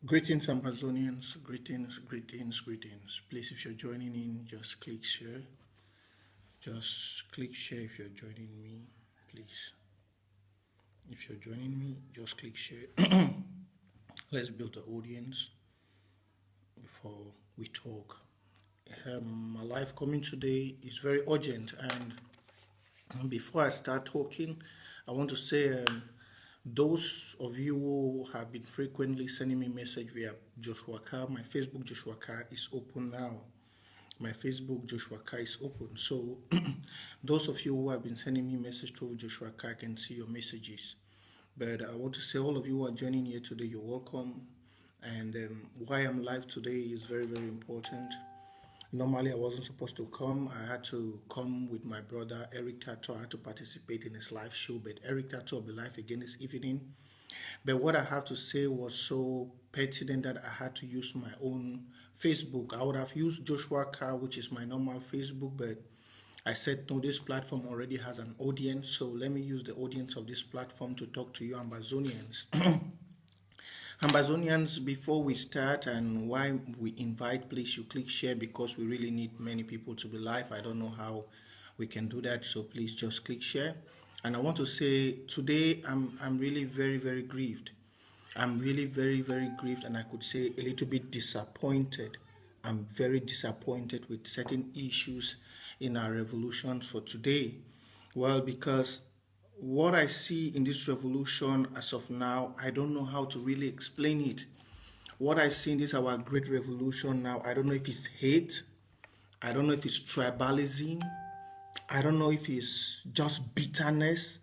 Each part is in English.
Greetings, Ambazonians. Greetings, greetings, greetings. Please, if you're joining in, just click share. Just click share if you're joining me, please. If you're joining me, just click share. Let's build the audience before we talk. My live coming today is very urgent, and before I start talking, I want to say those of you who have been frequently sending me message via Joshua Carr, my Facebook Joshua Carr is open now. My Facebook Joshua Carr is open. So those of you who have been sending me message through Joshua Carr can see your messages. But I want to say all of you who are joining here today, you're welcome. And why I'm live today is very, very important. Normally, I wasn't supposed to come. I had to come with my brother, Eric Tato. I had to participate in his live show, but Eric Tato will be live again this evening. But what I have to say was so pertinent that I had to use my own Facebook. I would have used Joshua Carr, which is my normal Facebook, but I said, no, this platform already has an audience, so let me use the audience of this platform to talk to you Ambazonians. Ambazonians, before we start and why we invite, please you click share because we really need many people to be live. I don't know how we can do that, so please just click share. And I want to say today I'm really very, very grieved. I'm really very, very grieved, and I could say a little bit disappointed. I'm very disappointed with certain issues in our revolution for today. Well, because what I see in this revolution as of now, I don't know how to really explain it. What I see in this our great revolution now, I don't know if it's hate, I don't know if it's tribalism, I don't know if it's just bitterness.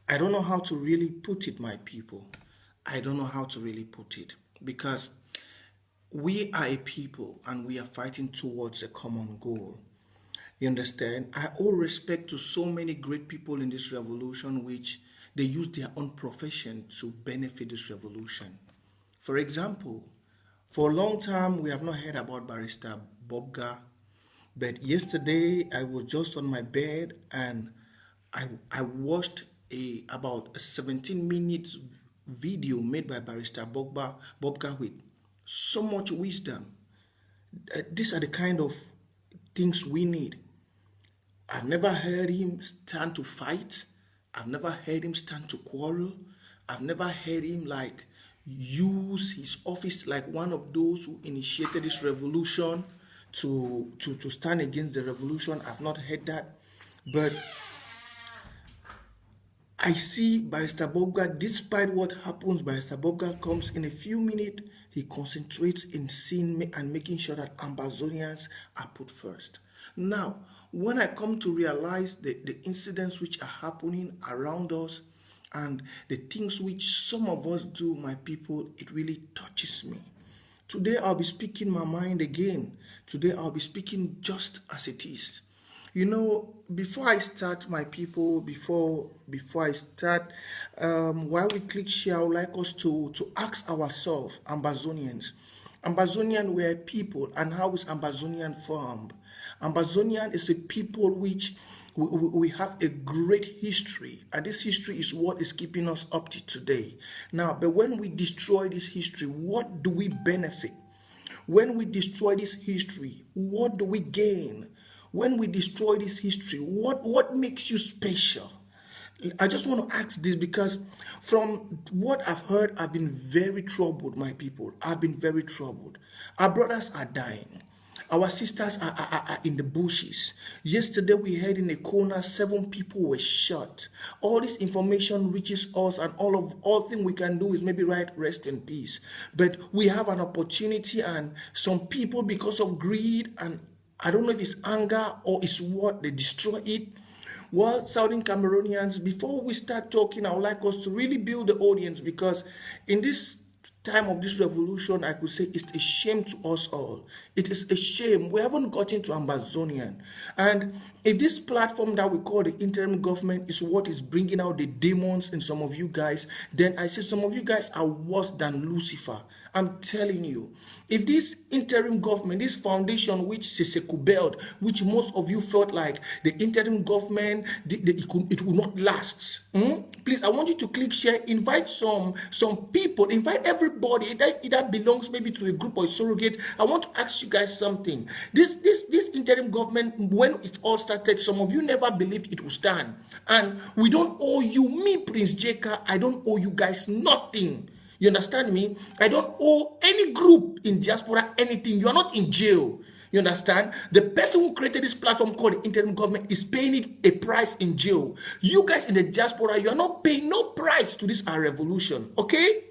I don't know how to really put it, my people. I don't know how to really put it because we are a people and we are fighting towards a common goal. You understand? I owe respect to so many great people in this revolution which they use their own profession to benefit this revolution. For example, for a long time we have not heard about Barister Bobga, but yesterday I was just on my bed and I watched about a 17 minutes video made by Barister Bobga with so much wisdom. These are the kind of things we need. I've never heard him stand to fight. I've never heard him stand to quarrel. I've never heard him like use his office like one of those who initiated this revolution to stand against the revolution. I've not heard that. But I see Barister Bobga, despite what happens, Barister Bobga comes in a few minutes, he concentrates in seeing and making sure that Ambazonians are put first. Now, when I come to realize the incidents which are happening around us and the things which some of us do, my people, it really touches me. Today I'll be speaking my mind again. Today I'll be speaking just as it is. You know, before I start, my people, before I start, while we click share, I would like us to ask ourselves, Ambazonians. Ambazonian were people, and how is Ambazonian formed? Ambazonian is a people which we have a great history, and this history is what is keeping us up to today. Now, but when we destroy this history, what do we benefit? When we destroy this history, what do we gain? When we destroy this history, what makes you special? I just want to ask this because from what I've heard, I've been very troubled, my people. I've been very troubled. Our brothers are dying. Our sisters are in the bushes. Yesterday we heard in a corner 7 people were shot. All this information reaches us, and all thing we can do is maybe write rest in peace. But we have an opportunity, and some people, because of greed, and I don't know if it's anger or it's what, they destroy it. Well, Southern Cameroonians, before we start talking, I would like us to really build the audience because in this time of this revolution, I could say it's a shame to us all. It is a shame. We haven't gotten to Ambazonian. And if this platform that we call the interim government is what is bringing out the demons in some of you guys, then I say some of you guys are worse than Lucifer. I'm telling you, if this interim government, this foundation which Sisseku built, which most of you felt like the interim government, it will not last. Please, I want you to click share, invite some people, invite everybody that belongs maybe to a group or a surrogate. I want to ask you guys something. This interim government, when it all started, some of you never believed it would stand. And we don't owe you, me, Prince Jeka, I don't owe you guys nothing. You understand me? I don't owe any group in diaspora anything. You are not in jail. You understand? The person who created this platform called the interim government is paying it a price in jail. You guys in the diaspora, you are not paying no price to this our revolution. Okay?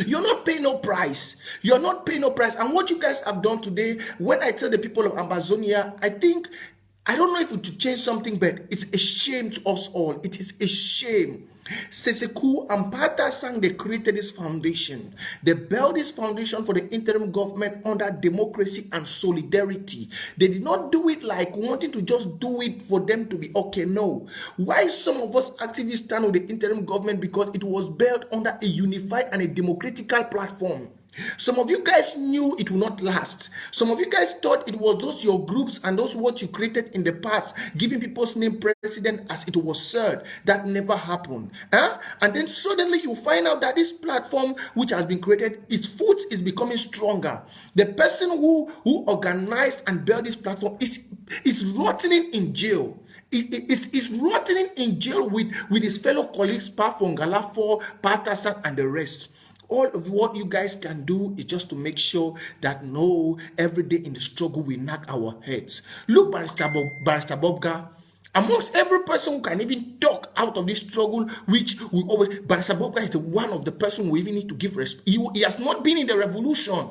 You're not paying no price. You're not paying no price. And what you guys have done today, when I tell the people of Ambazonia, I don't know if it to change something, but it's a shame to us all. It is a shame. Seseku and Pata Sang, they created this foundation. They built this foundation for the interim government under democracy and solidarity. They did not do it like wanting to just do it for them to be okay. No. Why some of us activists stand with the interim government? Because it was built under a unified and a democratical platform. Some of you guys knew it will not last. Some of you guys thought it was those your groups and those what you created in the past, giving people's name president as it was said. That never happened. And then suddenly you find out that this platform which has been created, its foot is becoming stronger. The person who organized and built this platform is rotting in jail. Is rotting in jail with his fellow colleagues, Galafo, Patasan, and the rest. All of what you guys can do is just to make sure that no, every day in the struggle we knock our heads. Look, Barister Bobga, amongst every person who can even talk out of this struggle, which we always, Barister Bobga is the one of the person we even need to give respect. He has not been in the revolution.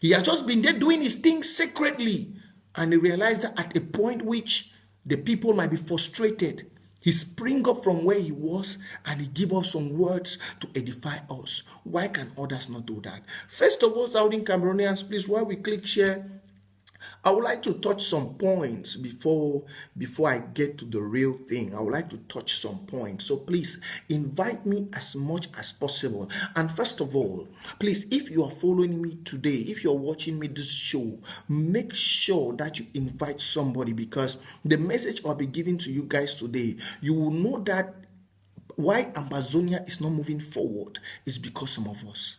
He has just been there doing his thing secretly. And he realized that at a point which the people might be frustrated, he spring up from where he was and he give us some words to edify us. Why can others not do that? First of all, Southern Cameroonians, please, while we click share, I would like to touch some points before I get to the real thing. I would like to touch some points. So please invite me as much as possible. And first of all, please, if you are following me today, if you're watching me this show, make sure that you invite somebody, because the message I'll be giving to you guys today, you will know that why Ambazonia is not moving forward is because some of us.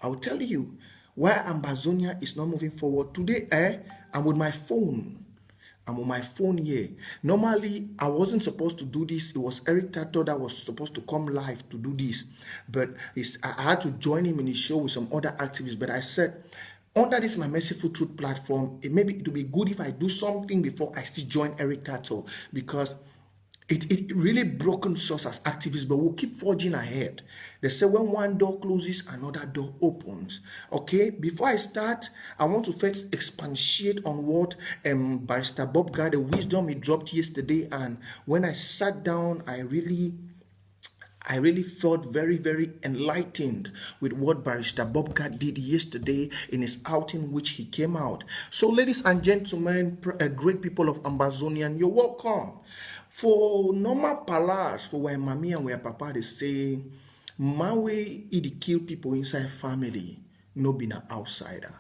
I will tell you why Ambazonia is not moving forward. Today, I'm with my phone. I'm on my phone here. Normally, I wasn't supposed to do this. It was Eric Tato that was supposed to come live to do this. But I had to join him in his show with some other activists. But I said, under this my Merciful Truth platform, it would be good if I do something before I still join Eric Tato, because it really broken us as activists, but we'll keep forging ahead. They say when one door closes, another door opens. Okay, before I start, I want to first expatiate on what Barister Bobga, the wisdom he dropped yesterday. And when I sat down, I really felt very, very enlightened with what Barister Bobga did yesterday in his outing, which he came out. So, ladies and gentlemen, great people of Ambazonian, you're welcome. For normal palace, for where mommy and where papa, they say, Mawe, it kill people inside family, no being an outsider.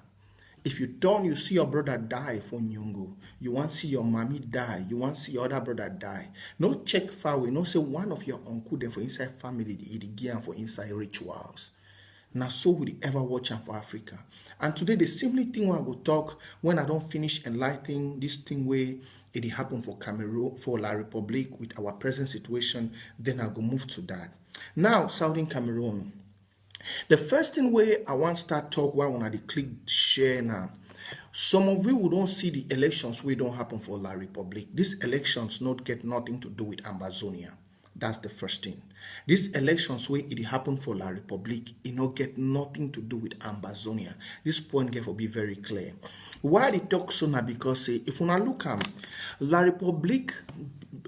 If you turn, you see your brother die for Nyungu. You want to see your mommy die. You want to see your other brother die. No check far away. No say one of your uncle them for inside family, the gear for inside rituals. Now so will they ever watch out for Africa. And today the simply thing I will talk when I don't finish enlightening this thing where it happened for Cameroon, for La Republique with our present situation, then I'll go move to that. Now, Southern Cameroon. The first thing where I want to start talk where I want to click share now. Some of you who don't see the elections where don't happen for La Republique. These elections not get nothing to do with Ambazonia. That's the first thing. These elections where it happened for La Republique, it not get nothing to do with Ambazonia. This point get to be very clear. Why they talk so now? Because if you look at La Republique,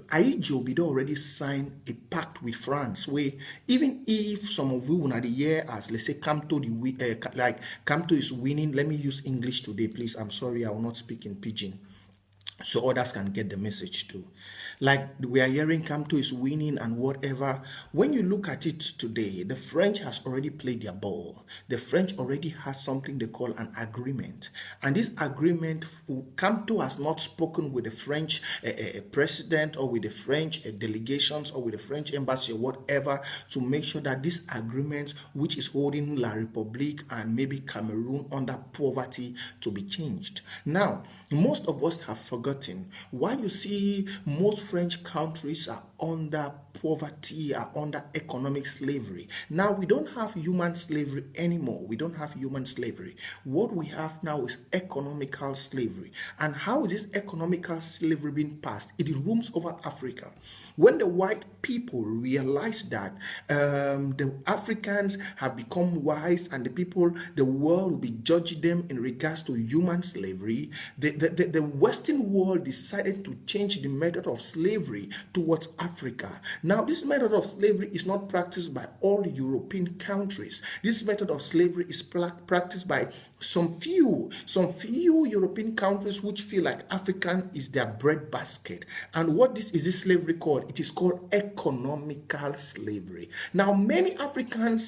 Aijo Bido already signed a pact with France where even if some of you in the year as let's say come to his winning, let me use English today, please. I'm sorry, I will not speak in pidgin. so others can get the message too. Like we are hearing Camto is winning and whatever. When you look at it today, the French has already played their ball. The French already has something they call an agreement. And this agreement, Camto has not spoken with the French president or with the French delegations or with the French embassy or whatever to make sure that this agreement, which is holding La République and maybe Cameroon under poverty, to be changed. Now, most of us have forgotten why you see most French countries are under poverty, are under economic slavery. Now, we don't have human slavery anymore. We don't have human slavery. What we have now is economical slavery. And how is this economical slavery being passed? It rooms over Africa. When the white people realize that the Africans have become wise and the world will be judging them in regards to human slavery, the Western world decided to change the method of slavery towards Africa. Now, this method of slavery is not practiced by all European countries. This method of slavery is practiced by some few European countries which feel like African is their bread basket. And what is this slavery called? It is called economical slavery. Now, many African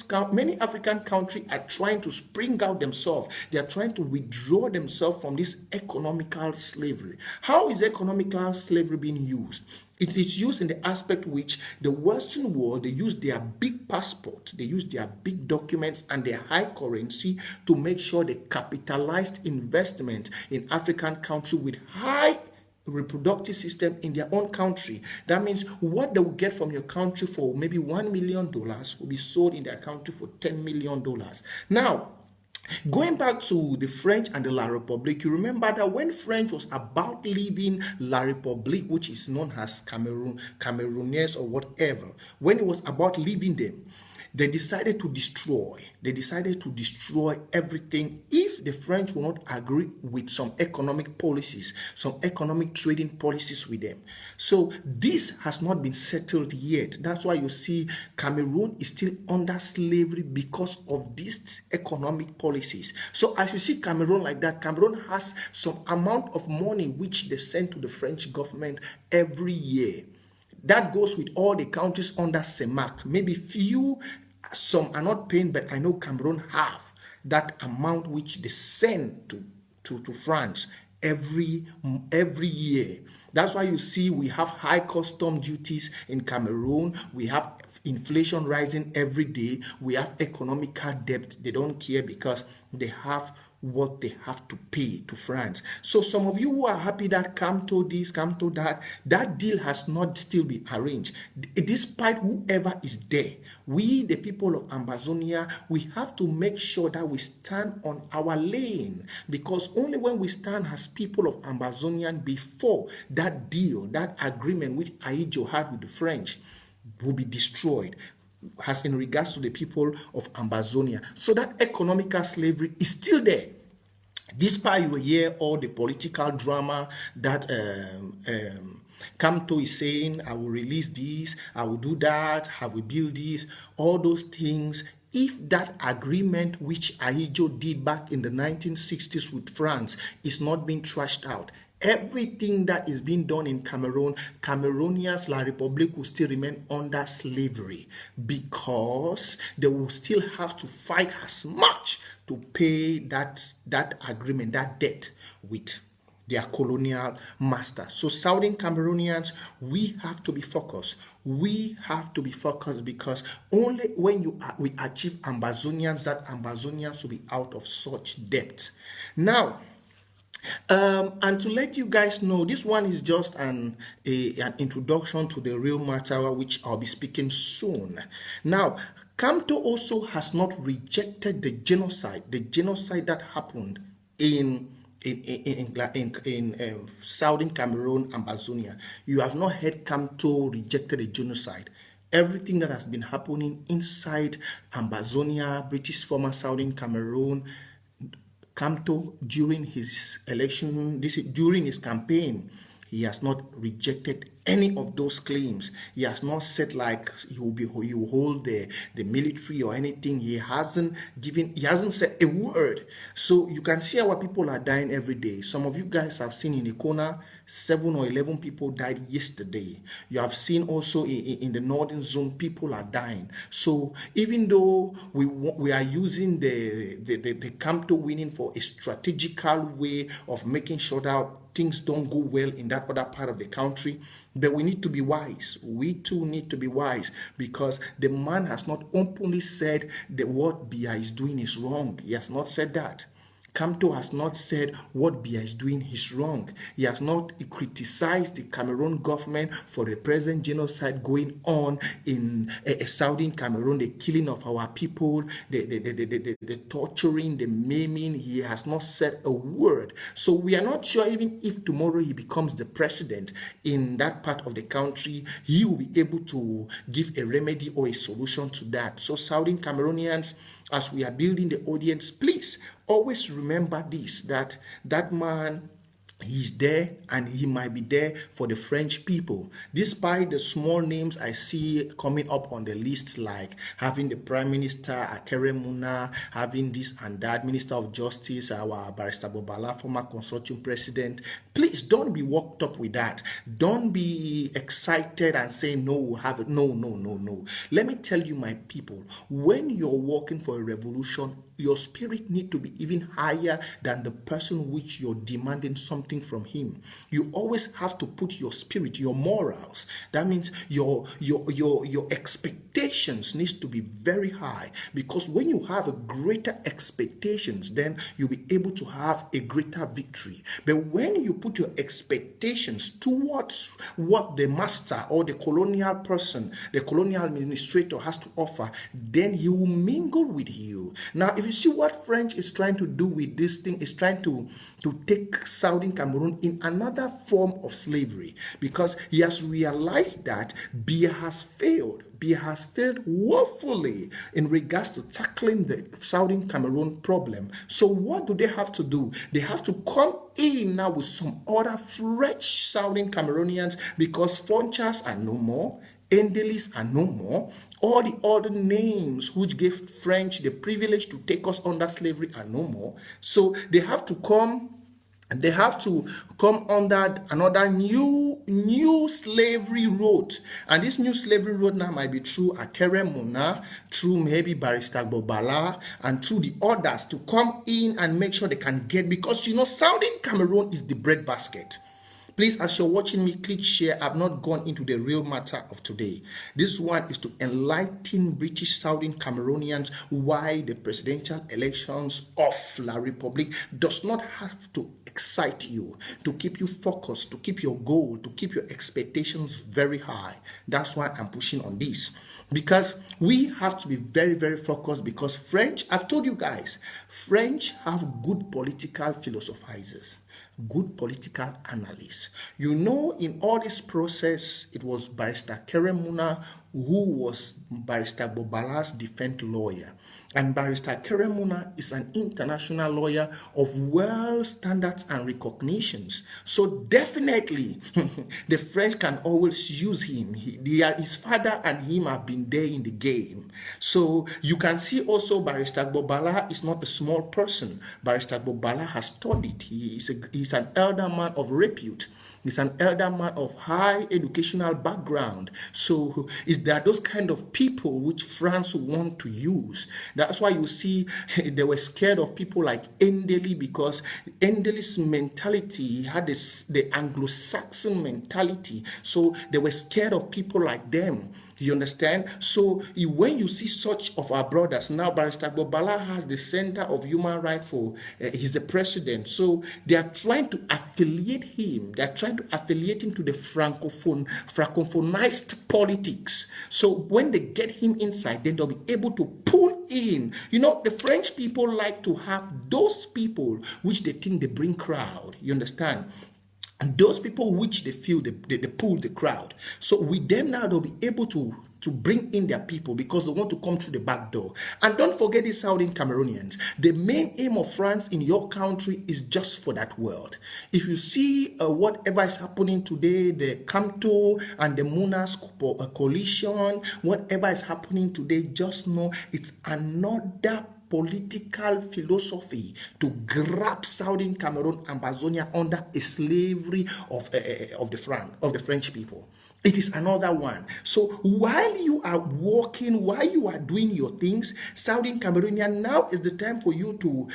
countries are trying to spring out themselves. They are trying to withdraw themselves from this economical slavery. How is economical slavery being used? It is used in the aspect which the Western world, they use their big passport, they use their big documents and their high currency to make sure they capitalized investment in African country with high reproductive system in their own country. That means what they will get from your country for maybe $1 million will be sold in their country for $10 million. Now, going back to the French and the La République, you remember that when French was about leaving La République, which is known as Cameroonians or whatever, when it was about leaving them, they decided to destroy everything if the French will not agree with some economic policies, some economic trading policies with them. So this has not been settled yet. That's why you see Cameroon is still under slavery because of these economic policies. So as you see Cameroon like that, Cameroon has some amount of money which they send to the French government every year. That goes with all the countries under CEMAC. Maybe some are not paying, but I know Cameroon have that amount which they send to France every year. That's why you see we have high custom duties in Cameroon. We have inflation rising every day. We have economical debt. They don't care because they have what they have to pay to France. So some of you who are happy that come to this, come to that, that deal has not still been arranged. Despite whoever is there, we, the people of Ambazonia, we have to make sure that we stand on our lane, because only when we stand as people of Ambazonia before that deal, that agreement which Ahidjo had with the French will be destroyed, as in regards to the people of Ambazonia. So that economical slavery is still there. Despite you hear all the political drama that Camto is saying, I will release this, I will do that, I will build this, all those things. If that agreement which Ahidjo did back in the 1960s with France is not being trashed out, everything that is being done in Cameroon, Cameroonians, La République will still remain under slavery, because they will still have to fight as much to pay that agreement, that debt with their colonial master. So Southern Cameroonians, we have to be focused. We have to be focused, because only when we achieve Ambazonians, that Ambazonians will be out of such debt. Now, and to let you guys know, this one is just an introduction to the real matter, which I'll be speaking soon. Now, Camto also has not rejected the genocide that happened in Southern Cameroon, Ambazonia. You have not heard Camto rejected a genocide. Everything that has been happening inside Ambazonia, British former Southern Cameroon, Camto during his election, during his campaign, he has not rejected any of those claims. He has not said like he will hold the military or anything. He hasn't said a word. So you can see our people are dying every day. Some of you guys have seen in the corner 7 or 11 people died yesterday. You have seen also in the northern zone people are dying. So even though we are using the Camto winning for a strategical way of making sure that things don't go well in that other part of the country, but we need to be wise. We too need to be wise, because the man has not openly said that what Biya is doing is wrong. He has not said that. Camto has not said what Biya is doing is wrong. He has not criticized the Cameroon government for the present genocide going on in southern Cameroon, the killing of our people, the torturing, the maiming. He has not said a word. So we are not sure even if tomorrow he becomes the president in that part of the country, he will be able to give a remedy or a solution to that. So southern Cameroonians, as we are building the audience, please always remember this, that man, he's there and he might be there for the French people. Despite the small names I see coming up on the list, like having the Prime Minister, Akere Muna, having this and that, Minister of Justice, our Barister Bobga, former consortium president, please don't be worked up with that. Don't be excited and say, no, we'll have it. No. Let me tell you, my people, when you're working for a revolution, your spirit need to be even higher than the person which you're demanding something from him. You always have to put your spirit, your morals. That means your expectations needs to be very high, because when you have a greater expectations, then you'll be able to have a greater victory. But when you put your expectations towards what the master or the colonial person, the colonial administrator has to offer, then he will mingle with you. Now, if you see what French is trying to do with this thing, is trying to take Southern Cameroon in another form of slavery, because he has realized that Biya has failed. Biya has failed woefully in regards to tackling the Southern Cameroon problem. So what do they have to do? They have to come in now with some other fresh Southern Cameroonians, because Fonchas are no more, Endelis are no more. All the other names which gave French the privilege to take us under slavery are no more. So they have to come under another new slavery road. And this new slavery road now might be through Akere Muna, through maybe Barister Bobga, and through the others to come in and make sure they can get, because Southern Cameroon is the breadbasket. Please, as you're watching me, click share. I've not gone into the real matter of today. This one is to enlighten British Southern Cameroonians why the presidential elections of La Republique does not have to excite you, to keep you focused, to keep your goal, to keep your expectations very high. That's why I'm pushing on this, because we have to be very, very focused, because French, I've told you guys, French have good political philosophizers, good political analysts. In all this process, it was Barister Akere Muna who was Barister Bobga's defense lawyer. And Barister Akere Muna is an international lawyer of world standards and recognitions. So definitely, the French can always use him. His father and him have been there in the game. So you can see also Barister Bobga is not a small person. Barister Bobga has studied. He's an elder man of repute. He's an elder man of high educational background. So there are those kind of people which France want to use. That's why you see they were scared of people like Endeli, because Endeli's mentality, he had the Anglo-Saxon mentality. So they were scared of people like them. You understand? So when you see such of our brothers, now Barister Bobga has the Center of Human Rights for, he's the president. So they are trying to affiliate him. They are trying to affiliate him to the francophonized politics. So when they get him inside, then they'll be able to pull in. The French people like to have those people which they think they bring crowd. You understand? And those people which they feel they pull the crowd. So with them now, they'll be able to to bring in their people because they want to come through the back door. And don't forget the Southern Cameroonians. The main aim of France in your country is just for that world. If you see whatever is happening today, the Camto and the Munas coalition, whatever is happening today, just know it's another political philosophy to grab Southern Cameroon, Ambazonia under a slavery of the French people. It is another one. So while you are walking, while you are doing your things, Southern Cameroonian, now is the time for you to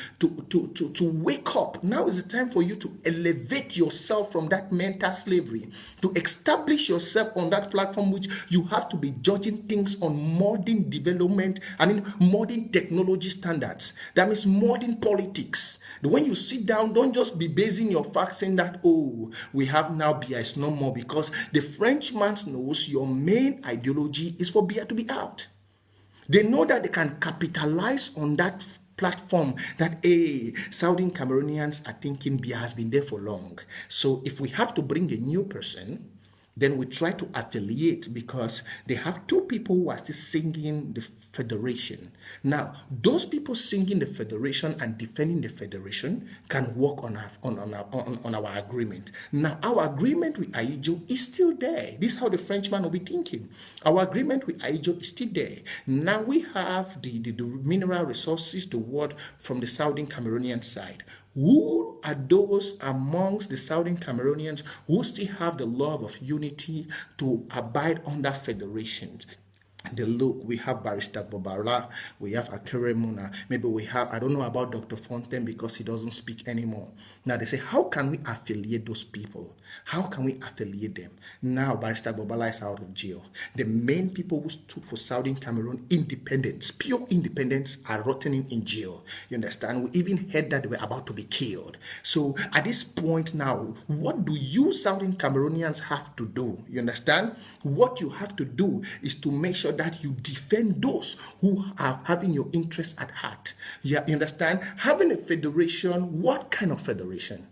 wake up. Now is the time for you to elevate yourself from that mental slavery, to establish yourself on that platform which you have to be judging things on modern development, modern technology standards. That means modern politics. When you sit down, don't just be basing your facts saying that, oh, we have now beer, it's no more, because the Frenchman knows your main ideology is for beer to be out. They know that they can capitalize on that platform that Southern Cameroonians are thinking beer has been there for long. So if we have to bring a new person, then we try to affiliate, because they have two people who are still singing the federation. Now, those people singing the federation and defending the federation can work on our agreement. Now, our agreement with Aijo is still there. This is how the Frenchman will be thinking. Our agreement with Aijo is still there. Now we have the mineral resources toward from the Southern Cameroonian side. Who are those amongst the Southern Cameroonians who still have the love of unity to abide under federation? Look, we have Barister Bobga, we have Akere Muna, maybe we have, I don't know about Dr. Fontaine because he doesn't speak anymore. Now they say, how can we affiliate those people? How can we affiliate them? Now Barister Bobga is out of jail. The main people who stood for Southern Cameroon independence, pure independence, are rotting in jail. You understand? We even heard that they were about to be killed. So at this point now, what do you Southern Cameroonians have to do? You understand? What you have to do is to make sure that you defend those who are having your interests at heart. You understand? Having a federation, what kind of federation?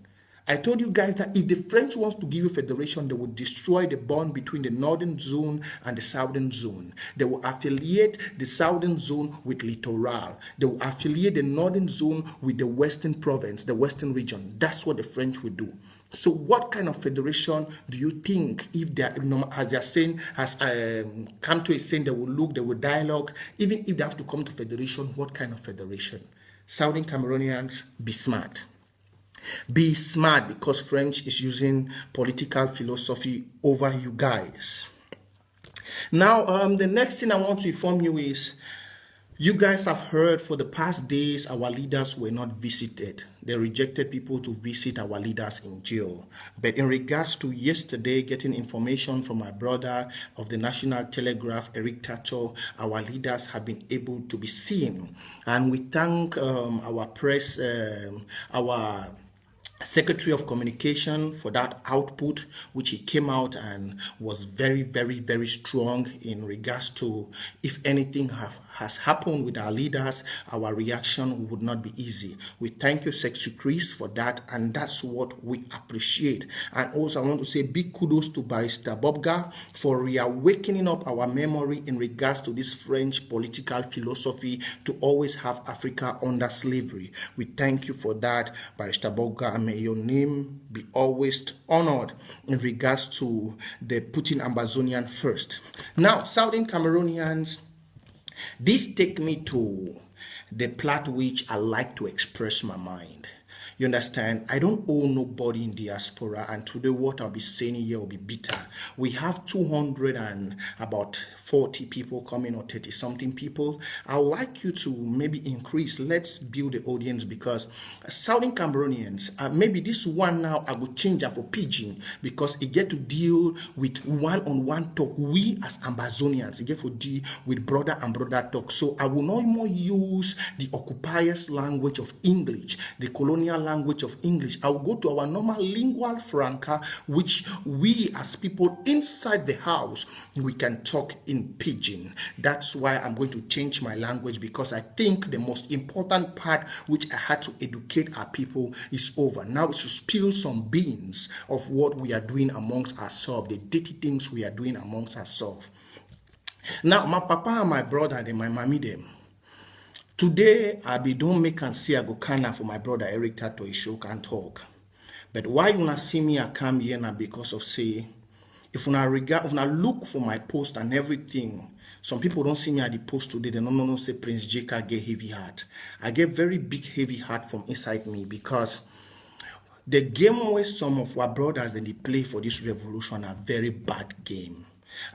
I told you guys that if the French wants to give you federation, they will destroy the bond between the northern zone and the southern zone. They will affiliate the southern zone with littoral. They will affiliate the northern zone with the western province, the western region. That's what the French will do. So what kind of federation do you think, if they are, as they are saying, as Camto is saying, they will look, they will dialogue, even if they have to come to federation, what kind of federation? Southern Cameroonians, be smart. Be smart, because French is using political philosophy over you guys. Now, the next thing I want to inform you is, you guys have heard for the past days our leaders were not visited. They rejected people to visit our leaders in jail. But in regards to yesterday, getting information from my brother of the National Telegraph, Eric Tacho, our leaders have been able to be seen. And we thank our press, our Secretary of Communication for that output, which he came out and was very, very, very strong in regards to, if anything has happened with our leaders, our reaction would not be easy. We thank you, Secretary Chris, for that, and that's what we appreciate. And also I want to say big kudos to Barister Bobga for reawakening up our memory in regards to this French political philosophy to always have Africa under slavery. We thank you for that, Barister Bobga, and may your name be always honored in regards to the putting Ambazonian first. Now, Southern Cameroonians, this take me to the plot which I like to express my mind. You understand? I don't owe nobody in diaspora, and today what I'll be saying here will be bitter. We have 200 and about 40 people coming, or 30 something people. I'd like you to maybe increase. Let's build the audience, because Southern Cameroonians, maybe this one now I will change for pidgin, because it get to deal with one-on-one talk. We as Ambazonians, it get to deal with brother and brother talk. So I will no more use the occupiers' language of English, the colonial language of English. I will go to our normal lingua franca, which we as people inside the house, we can talk in pidgin. That's why I'm going to change my language, because I think the most important part which I had to educate our people is over. Now it's to spill some beans of what we are doing amongst ourselves, the dirty things we are doing amongst ourselves. Now, my papa and my brother, them, my mommy, them. Today, I be don't make and see I go kinda for my brother Eric Tato show can talk. But why you not see me I come here now because of say, if I look for my post and everything, some people don't see me at the post today, they don't know say Prince Jaka get heavy heart. I get very big heavy heart from inside me because the game where some of our brothers they play for this revolution are very bad game.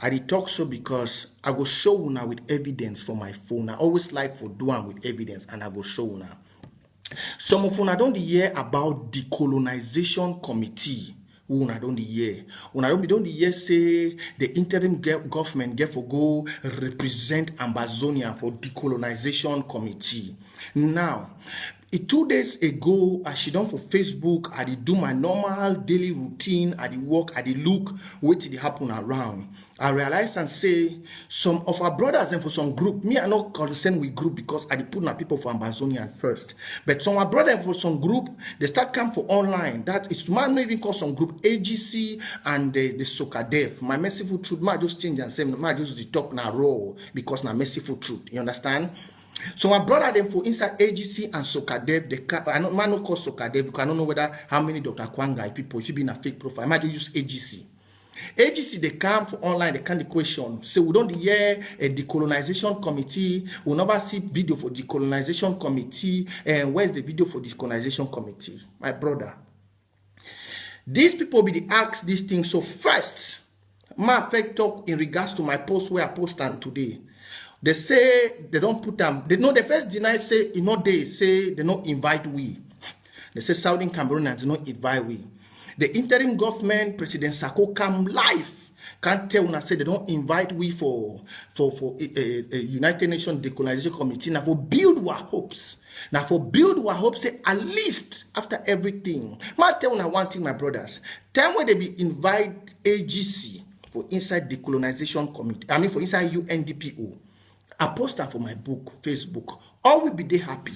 I did talk so because I will show you now with evidence for my phone. I always like for doing with evidence and I will show you now. Some of you don't hear about decolonization committee. Una don't hear. Una don't hear say the interim government get for go represent Ambazonia for decolonization committee. Now, 2 days ago, I she done for Facebook, I did do my normal daily routine, I did work, I did look, what did happen around. I realized and say, some of our brothers and for some group, me I not concerned with group because I did put my people for Ambazonian first. But some of our brothers for some group, they start come for online. That is, man not even call some group AGC and the Sokadev. My merciful truth, might just change and say, might just talk now raw because now merciful truth. You understand? So my brother them for inside AGC and Sokadev, I don't man not call Sokadev because I don't know whether how many Dr. Kwanga people, if you be in a fake profile, I might just use AGC. AGC they come for online, they can the question. So we don't hear a decolonization committee, we never see video for decolonization committee, and where's the video for decolonization committee? My brother. These people be the ask these things. So first, my effect talk in regards to my post where I post on today. They say they don't put them. They know the first deny say they say they don't invite we. They say Southern Cameroonians don't invite we. The interim government, President Sako come live. Can't tell when I say they don't invite we for a United Nations Decolonization Committee. Now for build our hopes. Now for build our hopes, say at least after everything. I tell when I want thing, my brothers. Time when they be invite AGC for inside Decolonization Committee. I mean for inside UNDPO. I post that for my book, Facebook. All will be there happy.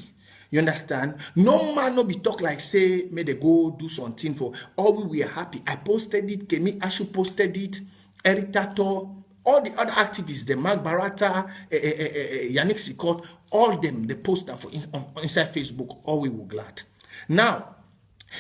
You understand? No man no be talk like say, may they go do something for all we are happy. I posted it, Kemi Ashu posted it, Eric Tato, all the other activists, the Mark Barata, Yannick Sikot, all them, they post them for inside Facebook, all we were glad. Now,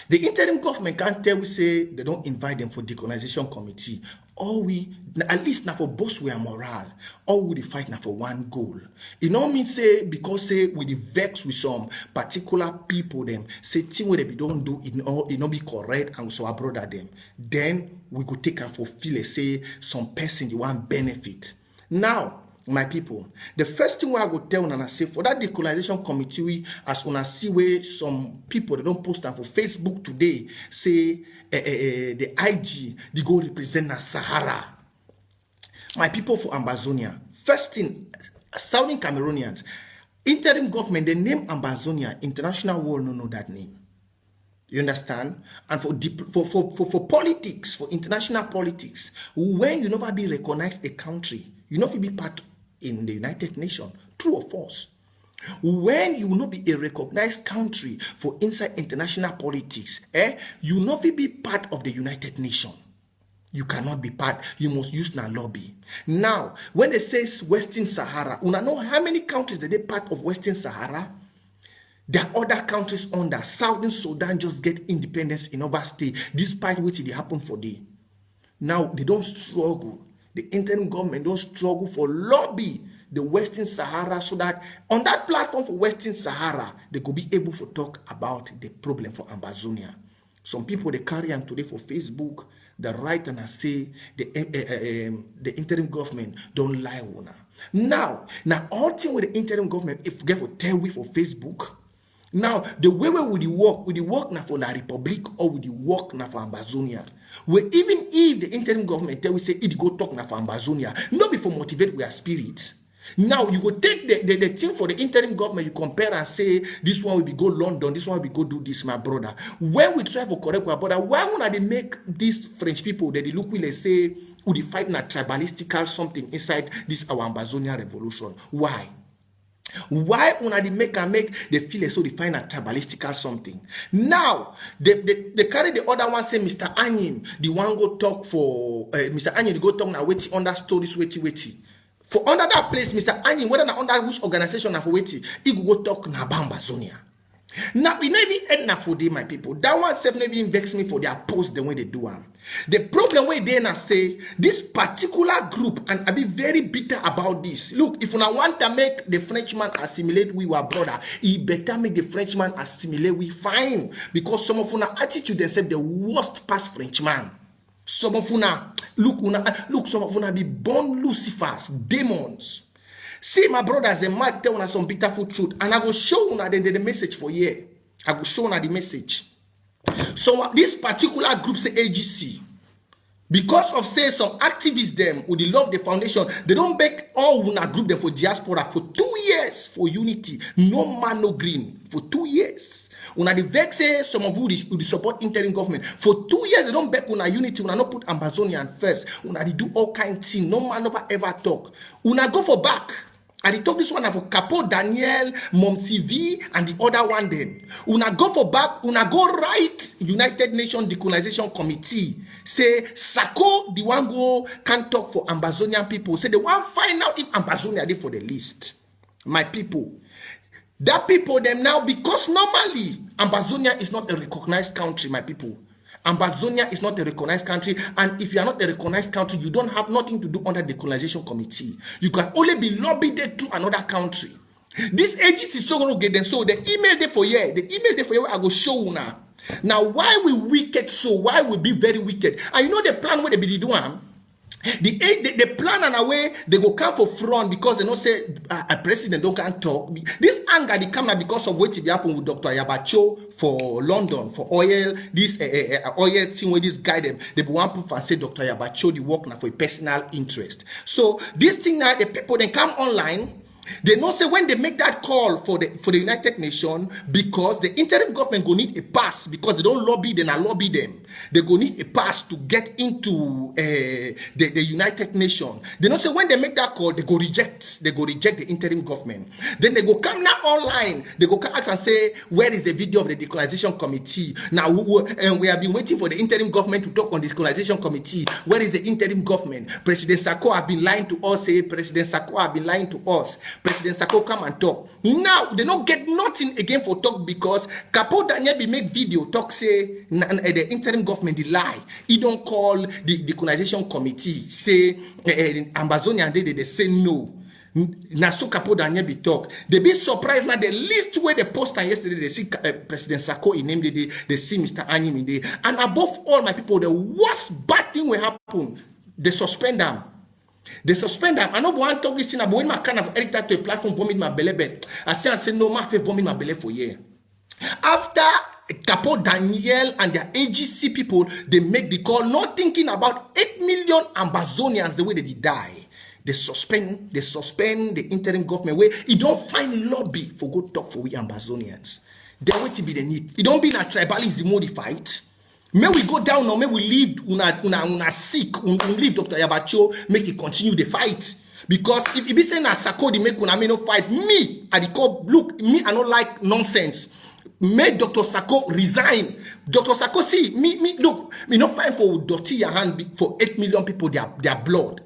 the interim government can't tell we say they don't invite them for decolonization committee. All we, at least now for both we are moral, all we fight now for one goal. It don't mean say because say we the vex with some particular people them say thing where they don't do it not be correct and so our brother them. Then we could take and fulfill say some person the one benefit. Now my people, the first thing I go tell and I say for that decolonization committee, as when I see where some people they don't post them for Facebook today, say the IG they go represent na Sahara. My people for Ambazonia, first thing, Southern Cameroonians, interim government they name Ambazonia, international world no know that name. You understand? And for politics, for international politics, when you never be recognized a country, you not be part in the United Nations, true or false? When you will not be a recognized country for inside international politics, you will not be part of the United Nations. You cannot be part. You must use na lobby. Now, when they say Western Sahara, you know how many countries that they part of Western Sahara? There are other countries under. Southern Sudan just get independence in other state, despite which it happened for them. Now, they don't struggle. The interim government don't struggle for lobby the Western Sahara so that on that platform for Western Sahara, they could be able to talk about the problem for Ambazonia. Some people, they carry on today for Facebook, they write and say the interim government don't lie. Now all thing with the interim government, if get for tell we for Facebook, now the way we will work now for La Republic or we work now for Ambazonia. Where even if the interim government tell we say it go talk now for Ambazonia, not before motivate our spirits. Now you go take the thing for the interim government, you compare and say this one will be go London, this one will be go do this, my brother. When we try for correct our brother, why would they make these French people that they look will say would they fight na tribalistical something inside this our Ambazonia revolution? Why? Why una they make they feel so they find a tribalistical something? Now they carry the other one say Mr. Anyin, the one go talk for Mr. Anyin go talk now waiting under stories waiting. For under that place, Mr. Anyi, whether na under which organization for waiting, he go talk na Ambazonia. Now, we never end na for day, my people. That one self never even vex me for their post the way they do them. The problem where they na say this particular group, and I be very bitter about this. Look, if you want to make the Frenchman assimilate we were brother, he better make the Frenchman assimilate we fine. Because some of una attitude themselves the worst past Frenchman. Some of una look, some of una be born Lucifers, demons. See, my brothers, they might tell us some beautiful truth, and I will show you the message for you. I will show you the message. So this particular group say AGC, because of say some activists them who they love the foundation, they don't beg all una group them for diaspora for 2 years for unity. No man, no green for 2 years. Una the vex say some of you who support interim government for 2 years. They don't beg una unity. Una not put Ambazonian first. Una they do all kind of thing. No man never ever talk. Una go for back. And he talk this one for Capo, Daniel, Mom CV, and the other one then. Una go for back, una go right United Nations Decolonization Committee. Say, Sako, the one go can't talk for Ambazonian people. Say, they want find out if Ambazonia did for the list. My people. That people them now, because normally, Ambazonia is not a recognized country, my people. Ambazonia is not a recognized country, and if you are not a recognized country, you don't have nothing to do under the colonization committee. You can only be lobbied to another country. This agency is so going to get them. So the email there for you, I go show you now. Now, why we wicked so? Why we be very wicked? And you know the plan where they be doing? The plan and away they go come for front because they don't say a president don't can't talk. This anger they come now because of what happened with Dr. Yabacho for London for oil. This oil thing where this guy them they want to say Dr. Yabacho the work now for a personal interest. So this thing now the people then come online. They know say when they make that call for the United Nations, because the interim government go need a pass because they don't lobby, then I lobby them. They go need a pass to get into the United Nations. They know say when they make that call, they go reject the interim government. Then they go come now online. They go come ask and say, where is the video of the decolonization committee? Now we have been waiting for the interim government to talk on the decolonization committee. Where is the interim government? President Sako have been lying to us. Say President Sako have been lying to us. President Sako come and talk. Now they don't get nothing again for talk because Capo Daniel be make video talk say the interim government they lie. He don't call the decolonization committee say Ambazonia and they say no. Now so Capo Daniel be talk. They be surprised now the least way they post on yesterday they see President Sako in name they see Mr. Anyim in there. And above all my people, the worst bad thing will happen. They suspend them. They suspend them. I know one talk this thing about when my kind of edit that to a platform vomit my belly bed. I say no, my vomit my belly for year. After Capo Daniel and their AGC people, they make the call, not thinking about 8 million Ambazonians the way they die. They suspend the interim government where it don't find lobby for good talk for we Ambazonians. They wait to be the need. It don't be a tribalism modified. May we go down or may we leave una sick, leave Dr. Yabacho, make it continue the fight. Because if you be saying that Sako the make una no fight, me I call look, me I don't like nonsense. Make Dr. Sako resign. Dr. Sako see me look, me not fight for dirty your hand for 8 million people their blood.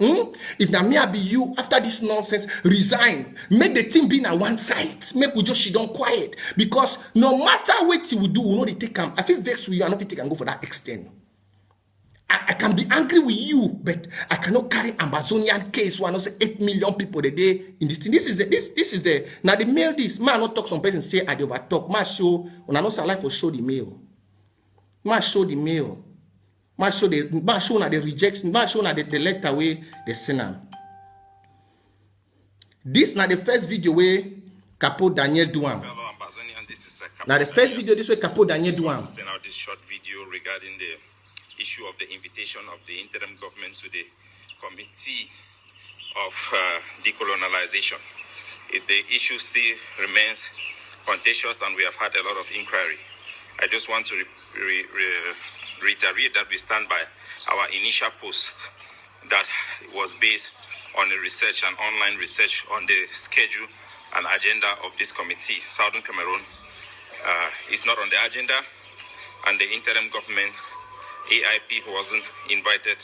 If now me I be you after this nonsense, resign. Make the team be on one side. Make we just she don't quiet. Because no matter what you will do, we know they take them. I feel vexed with you, I don't think they can go for that extent. I can be angry with you, but I cannot carry Ambazonian case where I know say 8 million people a day in this thing. This is the now the mail this man not talk some person say I over talk. Ma show when I know say life for show the mail. Ma show the mail. Ma show na the rejection. Ma show na the letter way they send them. This na the first video where Capo Daniel do am. Now the first video this way Capo Daniel do am. Send out this short video regarding the issue of the invitation of the interim government to the committee of decolonization. The issue still remains contentious and we have had a lot of inquiry. I just want to reiterate that we stand by our initial post that was based on a research and online research on the schedule and agenda of this committee. Southern Cameroon is not on the agenda, and the interim government AIP wasn't invited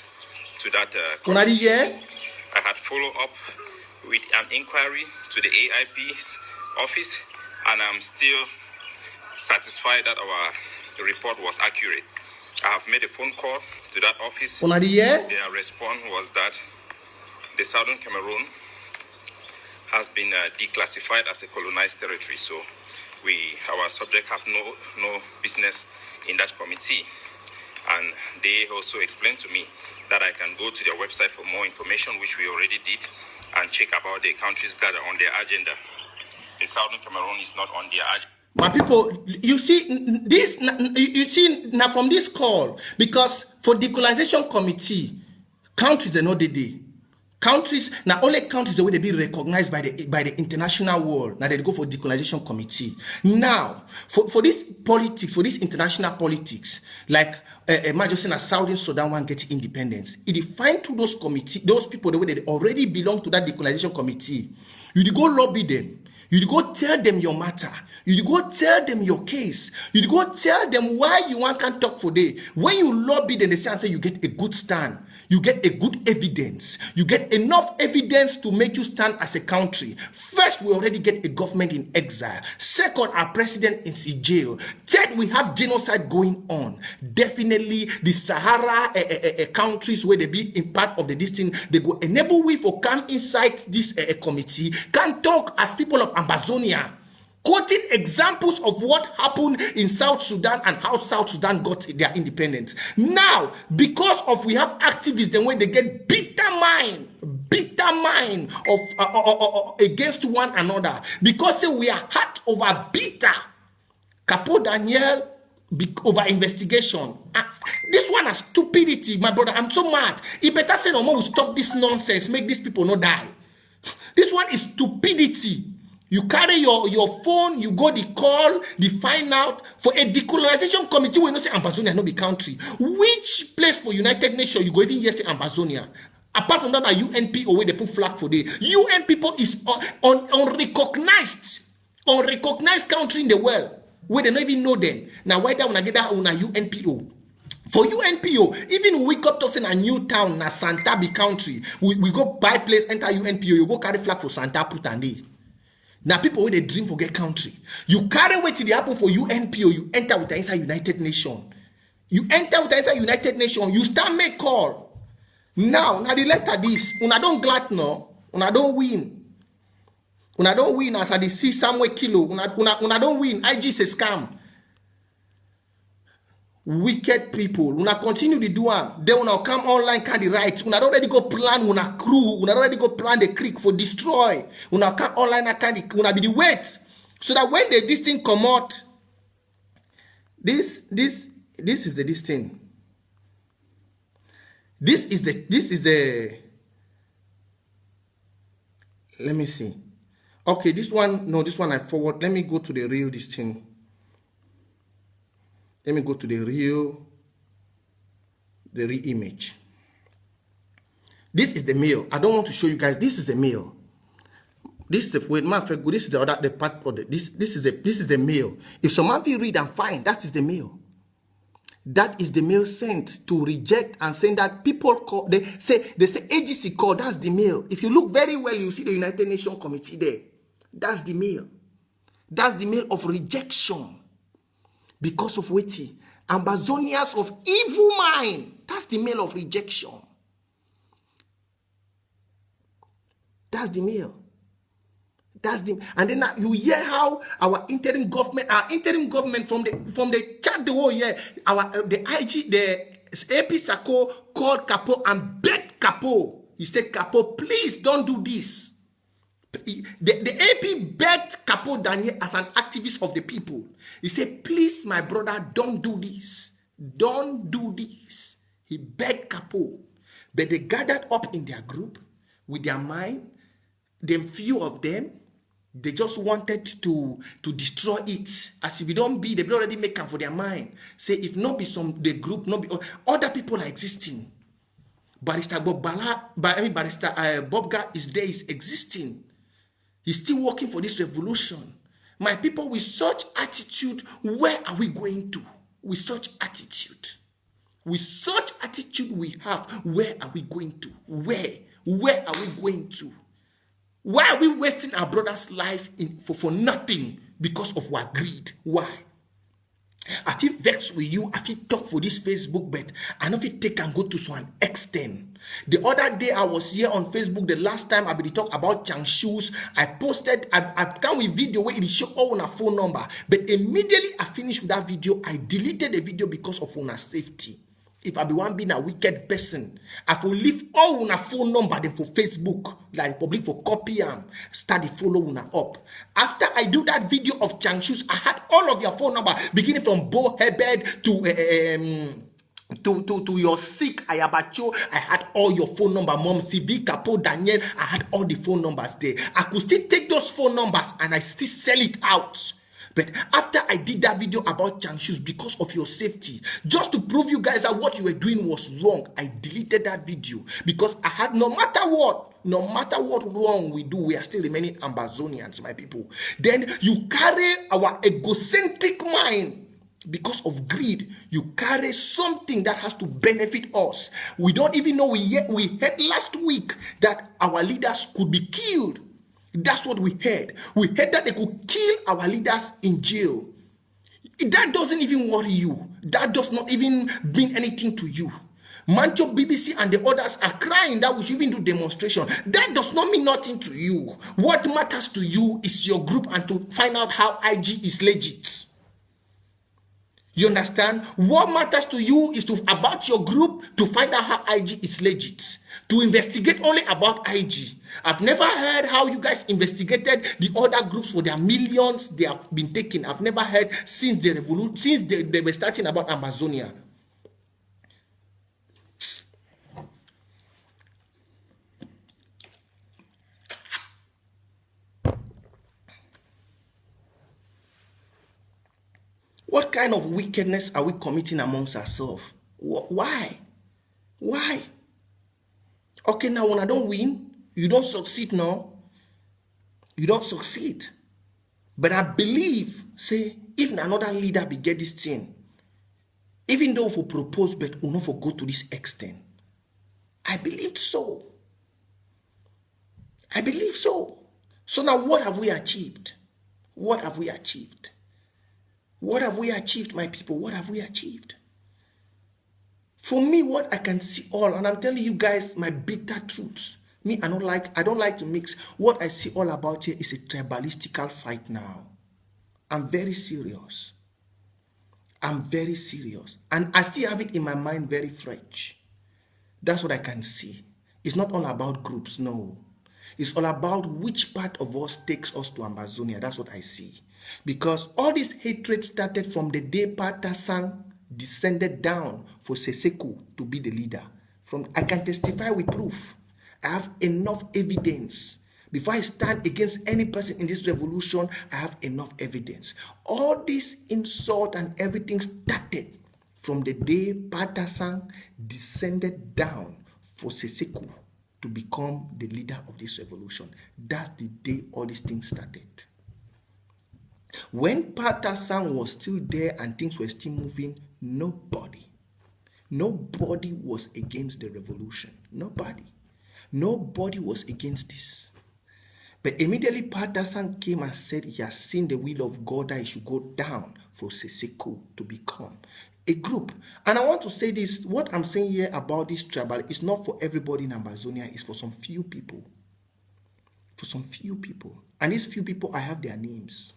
to that committee. I had follow up with an inquiry to the AIP's office, and I'm still satisfied that our report was accurate. I have made a phone call to that office. Their response was that the Southern Cameroon has been declassified as a colonized territory, so our subject have no business in that committee. And they also explained to me that I can go to their website for more information, which we already did, and check about the countries that are on their agenda. The Southern Cameroon is not on their agenda. My people, you see this. You see now from this call, because for decolonization committee, countries are not the countries. Now only countries the way they be recognized by the international world. Now they go for decolonization committee. Now for this politics, for this international politics, like imagine a Southern Sudan one get independence. It define to those committee, those people the way they already belong to that decolonization committee. You go lobby them. You go tell them your matter. You go tell them your case. You go tell them why you want can't talk for day. When you lobby them, they say you get a good stand. You get a good evidence. You get enough evidence to make you stand as a country. First, we already get a government in exile. Second, our president is in jail. Third, we have genocide going on. Definitely, the Sahara countries where they be in part of the distance, they go enable we for come inside this committee, can talk as people of Ambazonia, quoting examples of what happened in South Sudan and how South Sudan got their independence. Now, because of we have activists, the way they get bitter mind of against one another, because we are hot over bitter. Capo Daniel over investigation. This one is stupidity, my brother. I'm so mad. He better say no more will stop this nonsense, make these people not die. This one is stupidity. You carry your phone, you go the call, the find out for a decolonization committee. We not say Ambazonia no be country. Which place for United Nations you go even yes say Ambazonia? Apart from that, a UNPO where they put flag for the UN people is unrecognized country in the world where they don't even know them. Now why that when I get that on a UNPO? For UNPO, even we wake up to say a new town na Santa be country. We go buy place, enter UNPO, you go carry flag for Santa put and day. Now people with a dream for get country. You carry way to the happen for UNPO, you enter with the inside United Nations. You enter with the inside United Nations, you start make call. Now the letter this, una don't glad no, una don't win. Una don't win as I see somewhere kilo, una don't win. IG is a scam. Wicked people, una continue to do am. Then una come online can the right. Una already go plan una crew. Una already go plan the creek for destroy. Una come online can una be the wait. So that when this thing come out, this is this thing. This is the. Let me see. Okay, this one I forward. Let me go to the real this thing. Let me go to the real image. This is the mail. I don't want to show you guys. This is the mail. This is the wait, man. This is the other part of the this is the mail. If someone will read and find, that is the mail. That is the mail sent to reject and saying that people call. They say agency call. That's the mail. If you look very well, you see the United Nations Committee there. That's the mail. That's the mail of rejection. Because of waiting, Ambazonians of evil mind. That's the mail of rejection. That's the mail. And then you hear how our interim government from the chat the whole year, the AIP Sako called Capo and begged Capo. He said, Capo, please don't do this. The AP begged Capo Daniel as an activist of the people. He said, please, my brother, don't do this. Don't do this. He begged Capo. But they gathered up in their group with their mind. Them few of them, they just wanted to destroy it. As if it don't be, they already make them for their mind. Say, if not be the group, not be other people are existing. Barister Bobga is there, is existing. He's still working for this revolution. My people, with such attitude, where are we going to? With such attitude we have, where are we going to? Where are we going to? Why are we wasting our brother's life for nothing because of our greed? Why? I feel vexed with you. I feel talk for this Facebook, but I know if it take and go to some extent. The other day I was here on Facebook. The last time I been talk about Chang shoes, I posted. I come with video where it show all on a phone number, but immediately I finished with that video, I deleted the video because of una safety. If I be one being a wicked person, I will leave all una phone number then for Facebook, like public for copy and start the follow una up. After I do that video of Chang shoes, I had all of your phone number, beginning from Bo Hebed to your sick Ayabacho. I had all your phone number, Mom CV, Capo, Daniel. I had all the phone numbers there. I could still take those phone numbers and I still sell it out. But after I did that video about Chang shoes, because of your safety, just to prove you guys that what you were doing was wrong, I deleted that video because I had no matter what wrong we do, we are still remaining Ambazonians, my people. Then you carry our egocentric mind. Because of greed, you carry something that has to benefit us. We don't even know. We heard last week that our leaders could be killed. That's what we heard. We heard that they could kill our leaders in jail. That doesn't even worry you. That does not even mean anything to you. Mancho, BBC, and the others are crying that we should even do demonstration. That does not mean nothing to you. What matters to you is your group and to find out how IG is legit. You understand? What matters to you is about your group to find out how IG is legit. To investigate only about IG. I've never heard how you guys investigated the other groups for their millions they have been taking. I've never heard since the revolution, since they were starting about Amazonia. What kind of wickedness are we committing amongst ourselves? Why? Why? Okay, now when I don't win, you don't succeed now. You don't succeed. But I believe, say, if another leader be get this thing, even though for propose, but will not for go to this extent. I believe so. I believe so. So now what have we achieved? What have we achieved? What have we achieved, my people? What have we achieved? For me, what I can see all, and I'm telling you guys my bitter truths. Me, I don't like to mix. What I see all about here is a tribalistical fight now. I'm very serious. I'm very serious. And I still have it in my mind very fresh. That's what I can see. It's not all about groups, no. It's all about which part of us takes us to Ambazonia. That's what I see. Because all this hatred started from the day Patasang descended down for Seseko to be the leader. I can testify with proof. I have enough evidence. Before I stand against any person in this revolution, I have enough evidence. All this insult and everything started from the day Patasang descended down for Seseko to become the leader of this revolution. That's the day all these things started. When Patasang was still there and things were still moving, nobody was against the revolution. Nobody was against this. But immediately Patasang came and said he has seen the will of God that he should go down for Seseko to become a group. And I want to say this, what I'm saying here about this tribal is not for everybody in Ambazonia, it's for some few people. For some few people. And these few people, I have their names.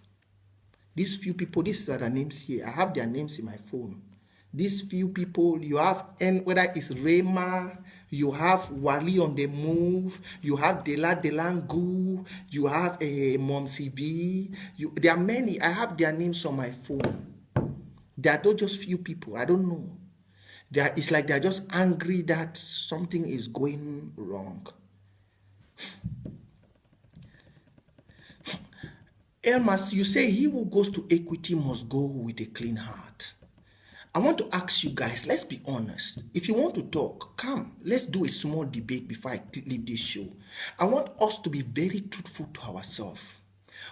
These few people, these are the names here. I have their names in my phone. These few people, you have, whether it's Rema, you have Wali on the Move, you have Dela Delangu, you have Mom CV. There are many. I have their names on my phone. They are not just few people. I don't know. It's like they're just angry that something is going wrong. Elmas, you say he who goes to equity must go with a clean heart. I want to ask you guys, let's be honest. If you want to talk, come, let's do a small debate before I leave this show. I want us to be very truthful to ourselves.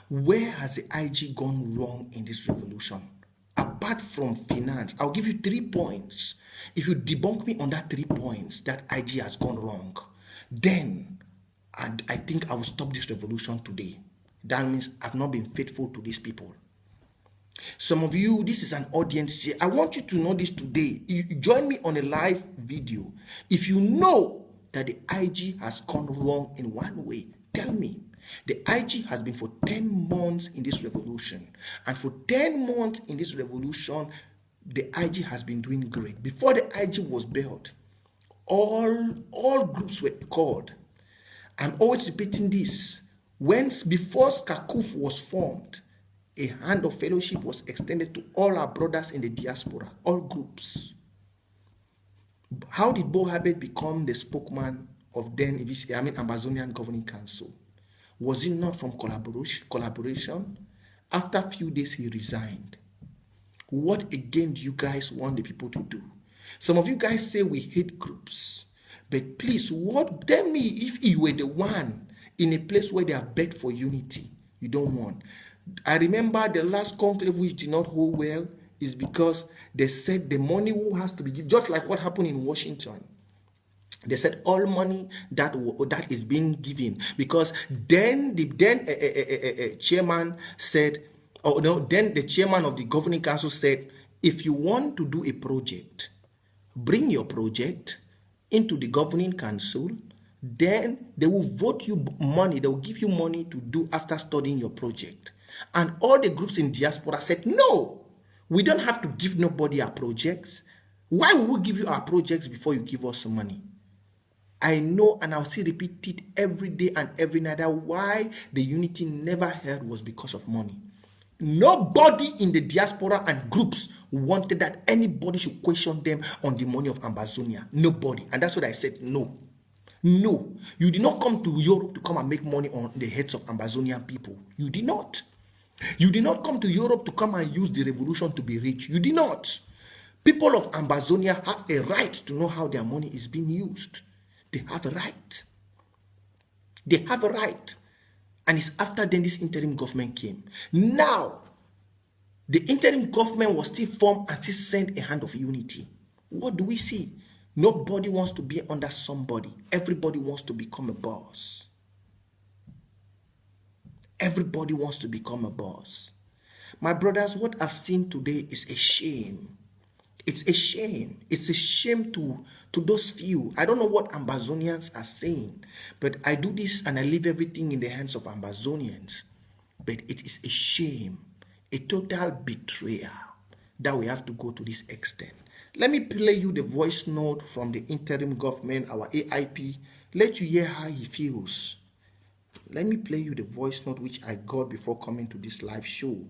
Where has the IG gone wrong in this revolution? Apart from finance, I'll give you 3 points. If you debunk me on that 3 points that IG has gone wrong, then and I think I will stop this revolution today. That means I've not been faithful to these people. Some of you, this is an audience here. I want you to know this today. You join me on a live video. If you know that the IG has gone wrong in one way, tell me. The IG has been for 10 months in this revolution. And for 10 months in this revolution, the IG has been doing great. Before the IG was built, all groups were called. I'm always repeating this. Before SCACUF was formed, a hand of fellowship was extended to all our brothers in the diaspora, all groups. How did Bo Habet become the spokesman of Ambazonian Governing Council? Was it not from collaboration? After a few days, he resigned. What again do you guys want the people to do? Some of you guys say we hate groups. But please, tell me if you were the one in a place where they have begged for unity, you don't want. I remember the last conclave which did not hold well is because they said the money who has to be given, just like what happened in Washington. They said all money that is being given, because then the chairman said, then the chairman of the governing council said, if you want to do a project, bring your project into the governing council, then they will vote you money, they will give you money to do after studying your project. And all the groups in diaspora said, no, we don't have to give nobody our projects. Why will we give you our projects before you give us some money? I know, and I'll still repeat it every day and every night, that why the unity never held was because of money. Nobody in the diaspora and groups wanted that anybody should question them on the money of Ambazonia. Nobody. And that's what I said, no. No. You did not come to Europe to come and make money on the heads of Ambazonian people. You did not. You did not come to Europe to come and use the revolution to be rich. You did not. People of Ambazonia have a right to know how their money is being used. They have a right. They have a right. And it's after then this interim government came. Now, the interim government was still formed and still sent a hand of unity. What do we see? Nobody wants to be under somebody. Everybody wants to become a boss. Everybody wants to become a boss. My brothers, what I've seen today is a shame. It's a shame. It's a shame to those few. I don't know what Ambazonians are saying, but I do this and I leave everything in the hands of Ambazonians. But it is a shame, a total betrayal that we have to go to this extent. Let me play you the voice note from the interim government, our AIP. Let you hear how he feels. Let me play you the voice note which I got before coming to this live show.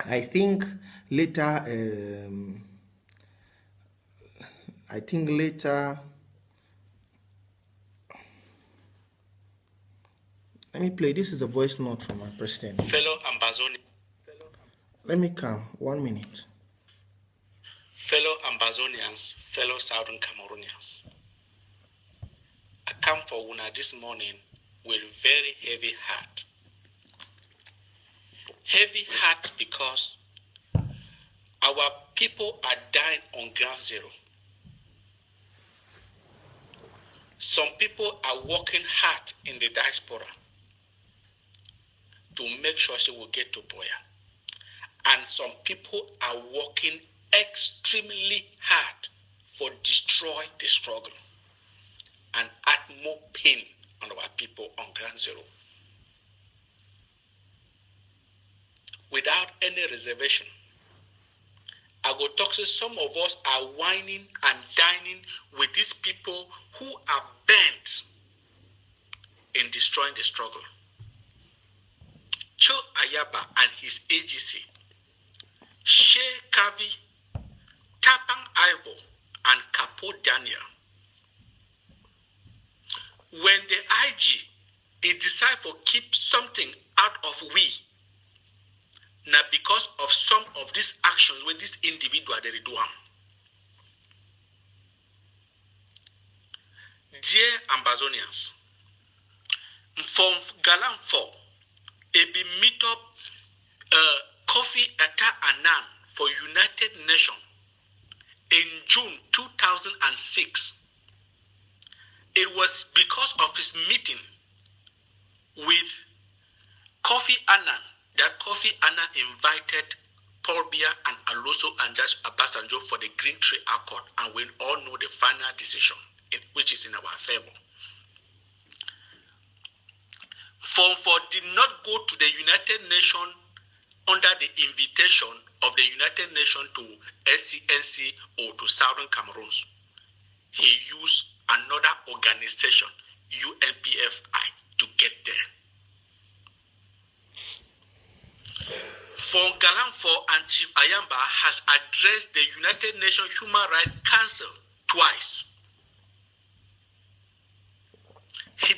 I think later, let me play. This is a voice note from our president. Fellow Ambazonians. Let me come. 1 minute. Fellow Ambazonians, fellow Southern Cameroonians. I come for Una this morning with very heavy heart. Heavy heart because our people are dying on ground zero. Some people are working hard in the diaspora to make sure she will get to Boya. And some people are working extremely hard for destroy the struggle and add more pain on our people on ground zero. Without any reservation, I go talk to some of us are whining and dining with these people who are bent in destroying the struggle. Cho Ayaba and his AGC, Shea Kavi, Tapang Ivo, and Capo Daniel. When the IG it decide to keep something out of we, now because of some of these actions with this individual they do. Dear Ambazonians, from Galan 4, it be meet up coffee at Anan for United Nations in June 2006. it was because of his meeting with Kofi Annan that Kofi Annan invited Paul Biya and Aloso and Just Obasanjo for the Green Tree Accord, and we all know the final decision, which is in our favor. For did not go to the United Nations under the invitation of the United Nations to SCNC or to Southern Cameroons. He used another organization, UNPFI, to get there. For Galanfo and Chief Ayamba has addressed the United Nations Human Rights Council twice. He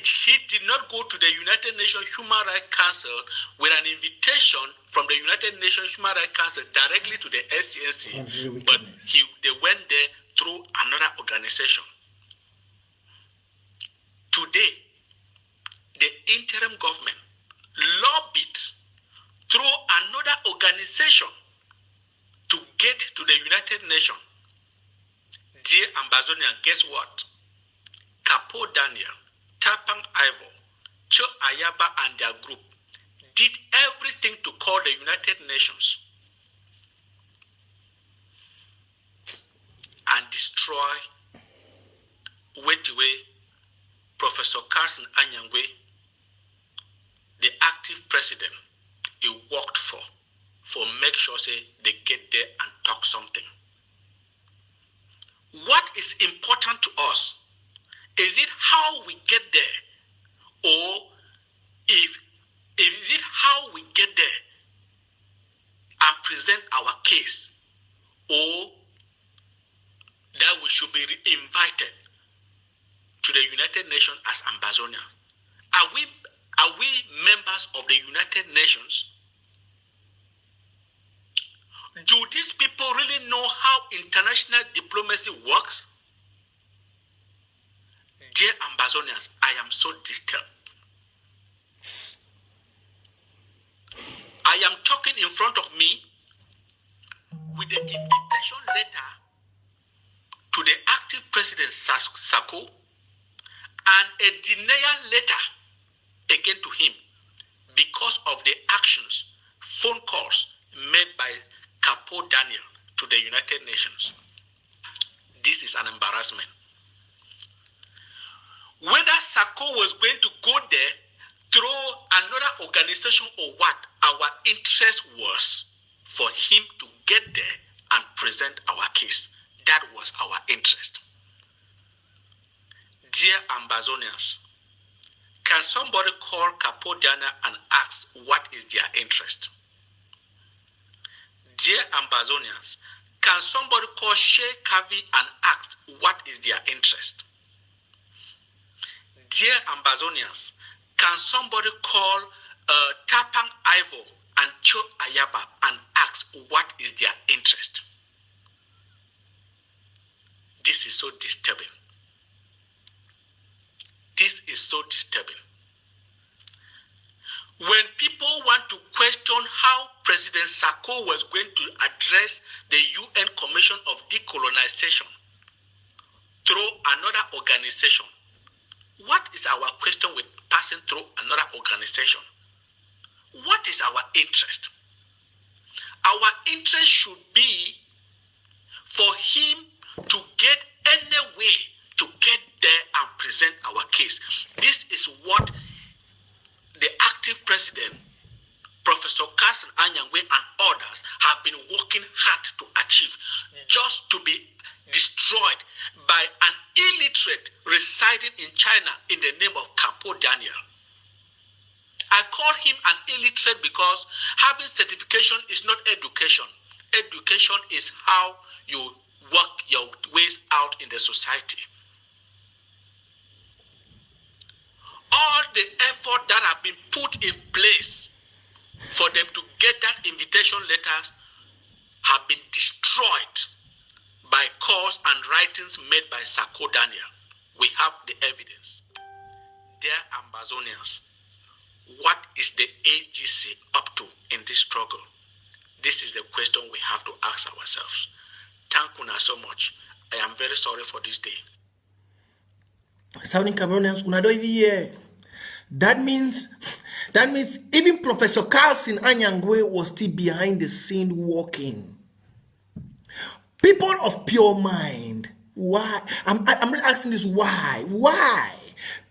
did not go to the United Nations Human Rights Council with an invitation from the United Nations Human Rights Council directly to the SCNC, but they went there through another organization. Today, the interim government lobbied through another organization to get to the United Nations. Dear Ambazonia, guess what? Capo Daniel, Tapang Ivo, Cho Ayaba and their group did everything to call the United Nations and destroy Wetiwe, Professor Carson Anyangwe, the active president he worked for make sure say they get there and talk something. What is important to us? Is it how we get there, or is it how we get there and present our case, or that we should be invited to the United Nations as Ambazonia? Are we members of the United Nations? Do these people really know how international diplomacy works? Dear Ambazonians, I am so disturbed. I am talking in front of me with the invitation letter to the active president Sako and a denial letter again to him because of the actions, phone calls made by Capo Daniel to the United Nations. This is an embarrassment. Whether Sako was going to go there through another organization or what, our interest was for him to get there and present our case. That was our interest. Dear Ambazonians, can somebody call Capo Daniel and ask what is their interest? Dear Ambazonians, can somebody call Sheikh Kavi and ask what is their interest? Dear Ambazonians, can somebody call Tapang Ivo and Cho Ayaba and ask what is their interest? This is so disturbing. This is so disturbing. When people want to question how President Sako was going to address the UN Commission of Decolonization through another organization, what is our question with passing through another organization? What is our interest? Our interest should be for him to get any way to get there and present our case. This is what the active president, Professor Carson Anyangwe and others have been working hard to achieve, just to be destroyed by an illiterate residing in China in the name of Capo Daniel. I call him an illiterate because having certification is not education. Education is how you work your ways out in the society. All the effort that have been put in place for them to get that invitation letters have been destroyed by calls and writings made by Sako Daniel. We have the evidence. Dear Ambazonians, what is the AGC up to in this struggle? This is the question we have to ask ourselves. Thank you so much. I am very sorry for this day. Southern Cameroonians, una don't even hear. That means even Professor Carlson Anyangwe was still behind the scene working. People of pure mind, why? I'm really asking this, why? Why?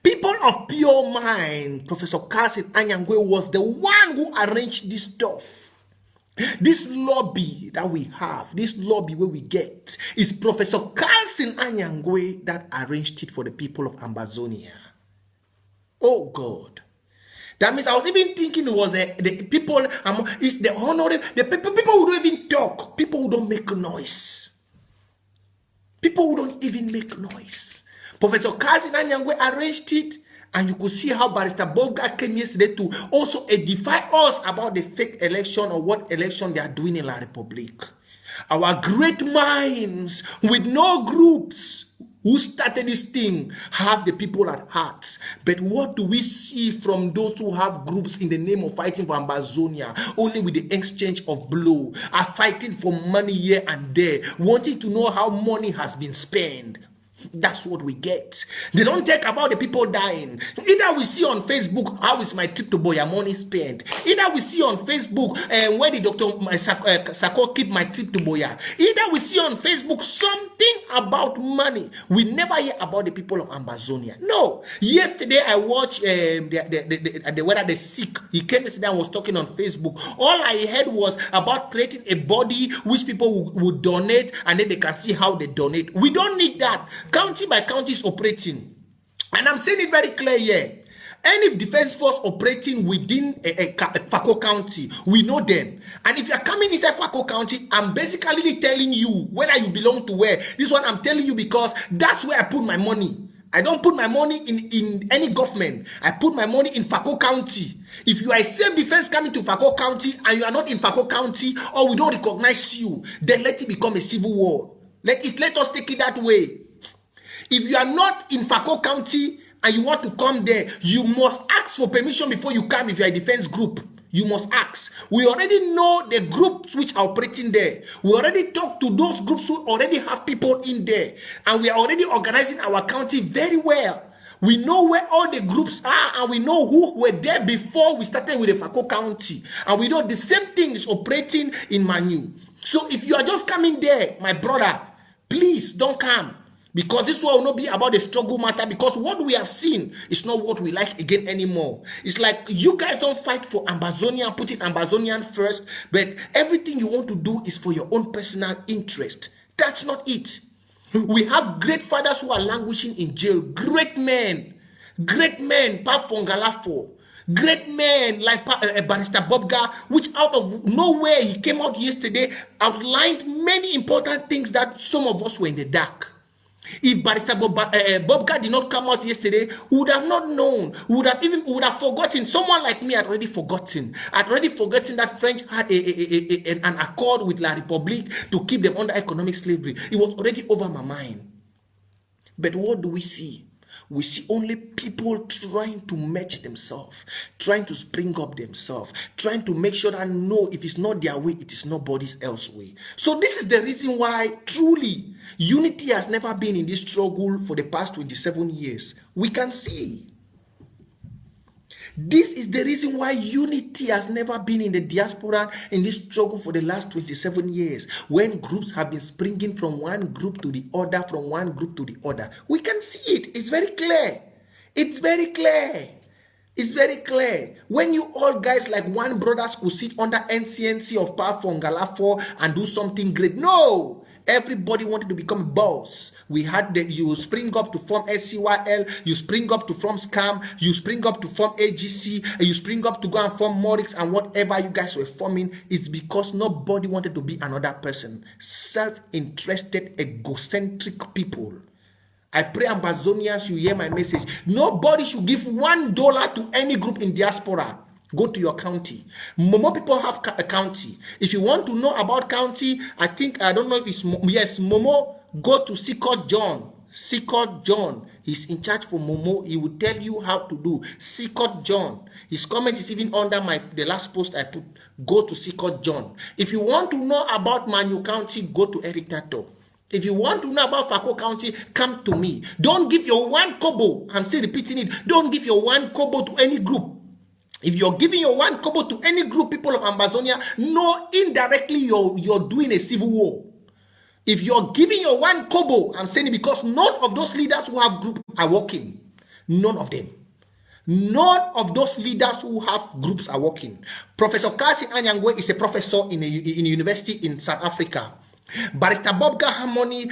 People of pure mind, Professor Carlson Anyangwe was the one who arranged this stuff. This lobby that we have, this lobby where we get, is Professor Carlson Anyangwe that arranged it for the people of Ambazonia. Oh God. That means I was even thinking it was the people, it's the honorable, the people who don't even talk, people who don't make noise. People who don't even make noise. Professor Carlson Anyangwe arranged it, and you could see how Barister Bobga came yesterday to also edify us about the fake election or what election they are doing in La Republique. Our great minds with no groups who started this thing have the people at heart. But what do we see from those who have groups in the name of fighting for Ambazonia, only with the exchange of blow, are fighting for money here and there, wanting to know how money has been spent? That's what we get. They don't talk about the people dying. Either we see on Facebook, how is my trip to Boya money spent? Either we see on Facebook, where did Dr. Sako keep my trip to Boya? Either we see on Facebook something about money. We never hear about the people of Ambazonia. No. Yesterday I watched whether the sick. He came yesterday and was talking on Facebook. All I heard was about creating a body which people would donate, and then they can see how they donate. We don't need that. County by county is operating. And I'm saying it very clear here. Any defense force operating within a Fako County, we know them. And if you're coming inside Fako County, I'm basically telling you whether you belong to where. This one I'm telling you because that's where I put my money. I don't put my money in any government. I put my money in Fako County. If you are a self-defense coming to Fako County and you are not in Fako County, or we don't recognize you, then let it become a civil war. Let us take it that way. If you are not in Fako County and you want to come there, you must ask for permission before you come. If you are a defense group, you must ask. We already know the groups which are operating there. We already talked to those groups who already have people in there. And we are already organizing our county very well. We know where all the groups are, and we know who were there before we started with the Fako County. And we know the same thing is operating in Manu. So if you are just coming there, my brother, please don't come. Because this will not be about the struggle matter, because what we have seen is not what we like again anymore. It's like you guys don't fight for Ambazonia, put it Ambazonian first, but everything you want to do is for your own personal interest. That's not it. We have great fathers who are languishing in jail, great men, Pafongalafo, great men like Barister Bobga, which out of nowhere he came out yesterday, outlined many important things that some of us were in the dark. If Barister Bobga did not come out yesterday, we would have not known. We would have forgotten. Someone like me had already forgotten. That French had an accord with La République to keep them under economic slavery. It was already over my mind. But what do we see? We see only people trying to match themselves, trying to spring up themselves, trying to make sure that no, if it's not their way, it is nobody else's way. So this is the reason why truly unity has never been in this struggle for the past 27 years. We can see. This is the reason why unity has never been in the diaspora in this struggle for the last 27 years, when groups have been springing from one group to the other, from one group to the other. We can see it. It's very clear. It's very clear. It's very clear. When you all guys like One Brothers could sit under NCNC of Power for Ngalafo and do something great. No! Everybody wanted to become a boss. We had you spring up to form SCYL, you spring up to form SCAM, you spring up to form AGC, and you spring up to go and form Morix, and whatever you guys were forming, it's because nobody wanted to be another person. Self-interested, egocentric people. I pray Ambazonians, you hear my message. Nobody should give $1 to any group in diaspora. Go to your county. More people have a county. If you want to know about county, I don't know if it's, yes, Momo, go to Sikot John. Sikot John. He's in charge for Momo. He will tell you how to do. Sikot John. His comment is even under the last post I put. Go to Sikot John. If you want to know about Manu County, go to Eric Tato. If you want to know about Sako County, come to me. Don't give your one kobo. I'm still repeating it. Don't give your one kobo to any group. If you're giving your one kobo to any group, people of Ambazonia, know indirectly you're doing a civil war. If you're giving your one kobo, I'm saying it because none of those leaders who have groups are working. None of them. None of those leaders who have groups are working. Professor Carr Anyangwe is a professor in a university in South Africa. Barister Bobga Harmony,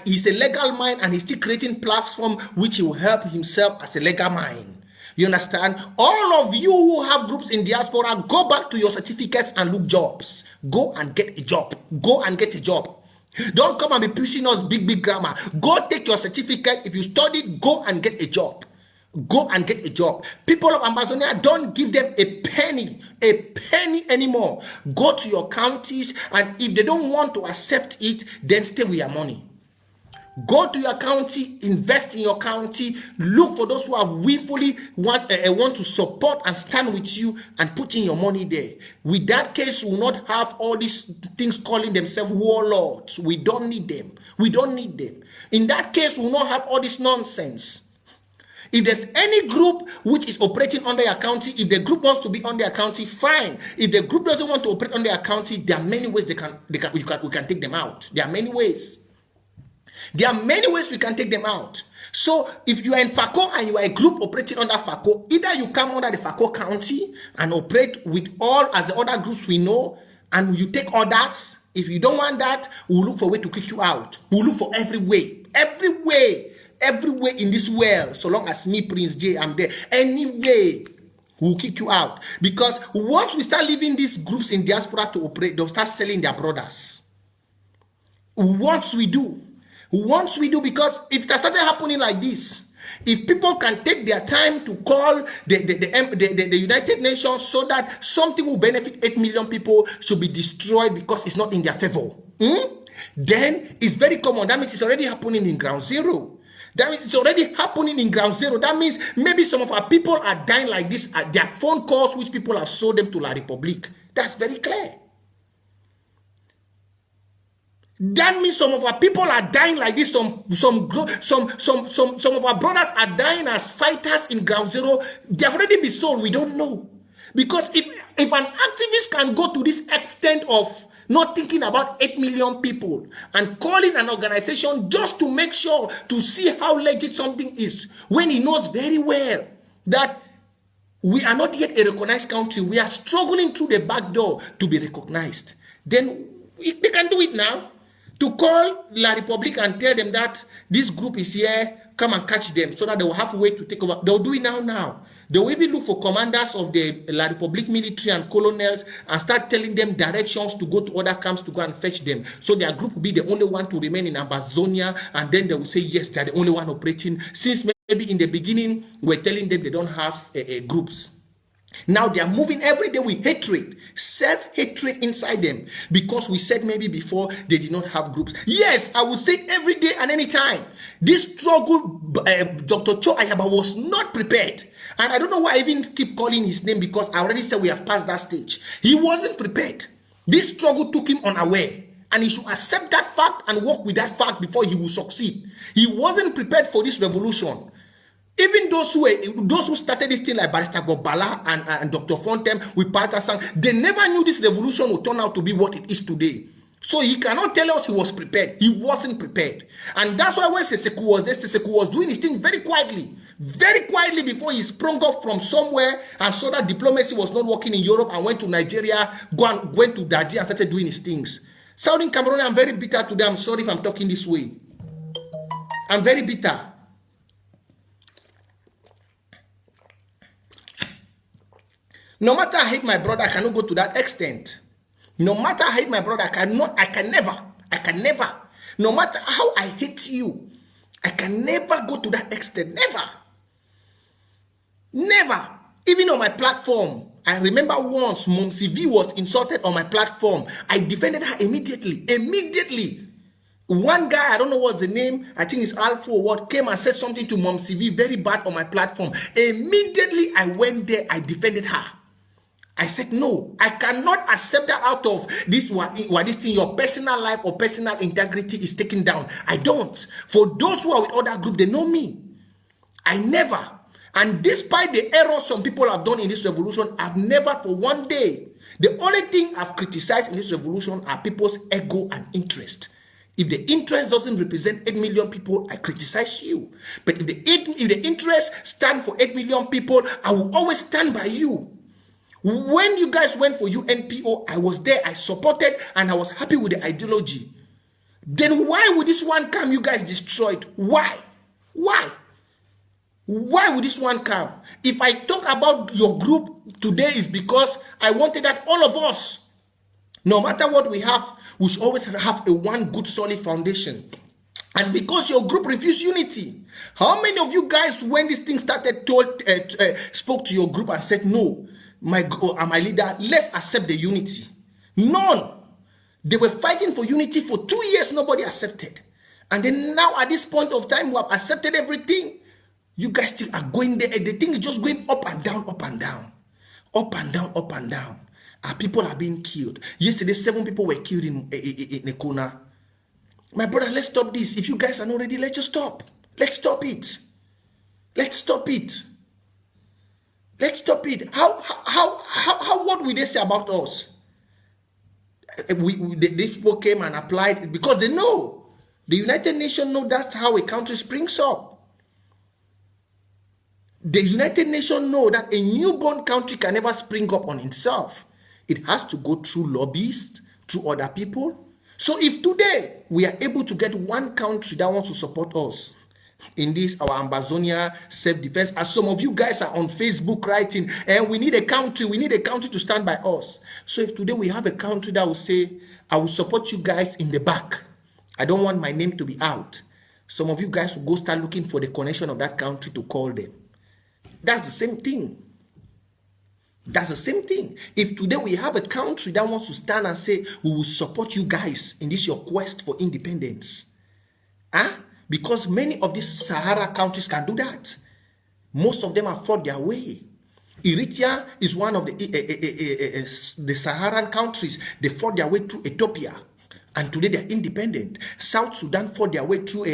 he's a legal mind and he's still creating platform which will help himself as a legal mind. You understand? All of you who have groups in diaspora, go back to your certificates and look jobs. Go and get a job. Go and get a job. Don't come and be pushing us big grammar. Go take your certificate. If you studied, go and get a job. Go and get a job. People of Ambazonia, don't give them a penny anymore. Go to your counties, and if they don't want to accept it, then stay with your money. Go to your county, invest in your county, look for those who have willfully want to support and stand with you and put in your money there. With that case, we will not have all these things calling themselves warlords. We don't need them. We don't need them. In that case, we will not have all this nonsense. If there's any group which is operating under your county, if the group wants to be under your county, fine. If the group doesn't want to operate under your county, there are many ways we can take them out. There are many ways. There are many ways we can take them out. So if you are in Sako and you are a group operating under Sako, either you come under the Sako County and operate with all as the other groups we know, and you take orders. If you don't want that, we'll look for a way to kick you out. We'll look for every way in this world, so long as me, Prince J, I'm there. Anyway, we'll kick you out. Because once we start leaving these groups in diaspora to operate, they'll start selling their brothers. Once we do, because if it started happening like this, if people can take their time to call the United Nations so that something will benefit 8 million people should be destroyed because it's not in their favor, then it's very common. That means it's already happening in ground zero. That means it's already happening in ground zero. That means maybe some of our people are dying like this at their phone calls, which people have sold them to La Republique. That's very clear. That means some of our people are dying like this. Some of our brothers are dying as fighters in ground zero. They have already been sold. We don't know. Because if an activist can go to this extent of not thinking about 8 million people and calling an organization just to make sure to see how legit something is, when he knows very well that we are not yet a recognized country, we are struggling through the back door to be recognized, then they can do it now. To call La Republique and tell them that this group is here, come and catch them so that they will have a way to take over. They'll do it now. They will even look for commanders of the La Republique military and colonels and start telling them directions to go to other camps to go and fetch them. So their group will be the only one to remain in Ambazonia, and then they will say, yes, they're the only one operating. Since maybe in the beginning, we're telling them they don't have groups. Now they are moving every day with hatred, self-hatred inside them, because we said maybe before they did not have groups. Yes, I will say every day and any time. This struggle, Dr. Cho Ayaba was not prepared. And I don't know why I even keep calling his name, because I already said we have passed that stage. He wasn't prepared. This struggle took him unaware. And he should accept that fact and work with that fact before he will succeed. He wasn't prepared for this revolution. Even those who started this thing like Barister Bobga and Dr. Fontem with Sang, they never knew this revolution would turn out to be what it is today. So he cannot tell us he was prepared. He wasn't prepared. And that's why when Seseku was there, Seseku was doing his thing very quietly before he sprung up from somewhere and saw that diplomacy was not working in Europe and went to Nigeria, went to Daji and started doing his things. Southern Cameroon, I'm very bitter today. I'm sorry if I'm talking this way. I'm very bitter. No matter I hate my brother, I cannot go to that extent. No matter I hate my brother, I can never. No matter how I hate you, I can never go to that extent. Never. Even on my platform, I remember once Momsi V was insulted on my platform. I defended her immediately. One guy, I don't know what's the name, I think it's Alpha or what, came and said something to Momsi V very bad on my platform. Immediately I went there, I defended her. I said, no, I cannot accept that out of this thing, your personal life or personal integrity is taken down. I don't. For those who are with other group, they know me. I never. And despite the errors some people have done in this revolution, I've never for one day. The only thing I've criticized in this revolution are people's ego and interest. If the interest doesn't represent 8 million people, I criticize you. But if the interest stand for 8 million people, I will always stand by you. When you guys went for UNPO, I was there, I supported, and I was happy with the ideology. Then why would this one come you guys destroyed? Why? Why? Why would this one come? If I talk about your group today, is because I wanted that all of us, no matter what we have, we should always have a one good solid foundation. And because your group refused unity, how many of you guys, when this thing started, spoke to your group and said, no, my leader, let's accept the unity? None. They were fighting for unity for 2 years, nobody accepted. And then now at this point of time, we have accepted everything. You guys still are going there. The thing is just going up and down, up and down. Up and down, up and down. And people are being killed. Yesterday, 7 people were killed in Ekona. My brother, let's stop this. If you guys are not ready, let's just stop. Let's stop it. Let's stop it. Let's stop it. What will they say about us? These people came and applied it because they know. The United Nations know that's how a country springs up. The United Nations know that a newborn country can never spring up on itself. It has to go through lobbyists, through other people. So if today we are able to get one country that wants to support us in this, our Ambazonia self-defense, as some of you guys are on Facebook writing, and we need a country to stand by us. So if today we have a country that will say, I will support you guys in the back, I don't want my name to be out, some of you guys will go start looking for the connection of that country to call them. That's the same thing. That's the same thing. If today we have a country that wants to stand and say, we will support you guys in this your quest for independence. Because many of these Sahara countries can do that. Most of them have fought their way. Eritrea is one of the Saharan countries. They fought their way through Ethiopia. And today they are independent. South Sudan fought their way through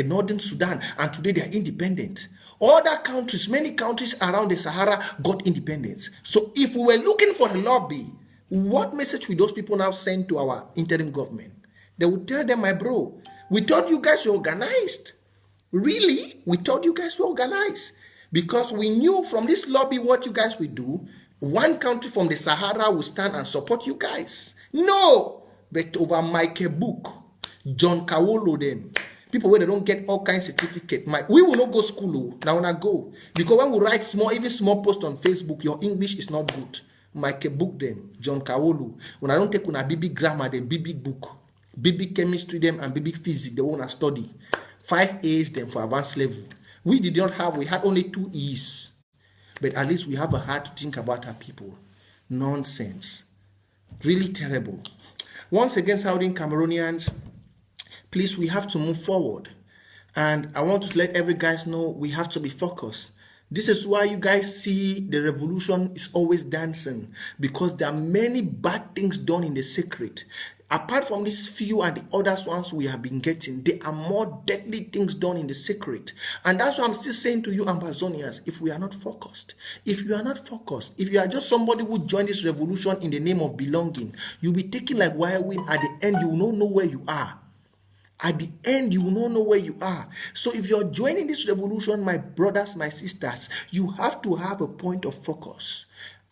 Northern Sudan. And today they are independent. Other countries, many countries around the Sahara got independence. So if we were looking for a lobby, what message will those people now send to our interim government? They would tell them, my bro, we thought you guys were organized. Really? We thought you guys were organized. Because we knew from this lobby what you guys will do. One country from the Sahara will stand and support you guys. No! But over Michael Book, John Kawolo them, people where they don't get all kinds of certificate. We will not go school now when I go. Because when we write even small post on Facebook, your English is not good. Michael Book them, John Kawolo. When I don't take una BB grammar, then BB book. BB chemistry them and BB physics, they want to study. 5 A's them for advanced level. We had only 2 E's. But at least we have a heart to think about our people. Nonsense. Really terrible. Once again, Southern Cameroonians, please, we have to move forward. And I want to let every guys know we have to be focused. This is why you guys see the revolution is always dancing. Because there are many bad things done in the secret. Apart from these few and the others ones we have been getting, there are more deadly things done in the secret. And that's why I'm still saying to you, Ambazonians, if we are not focused, if you are just somebody who joined this revolution in the name of belonging, you'll be taken like wild wind. At the end, you will not know where you are. At the end, you will not know where you are. So if you're joining this revolution, my brothers, my sisters, you have to have a point of focus.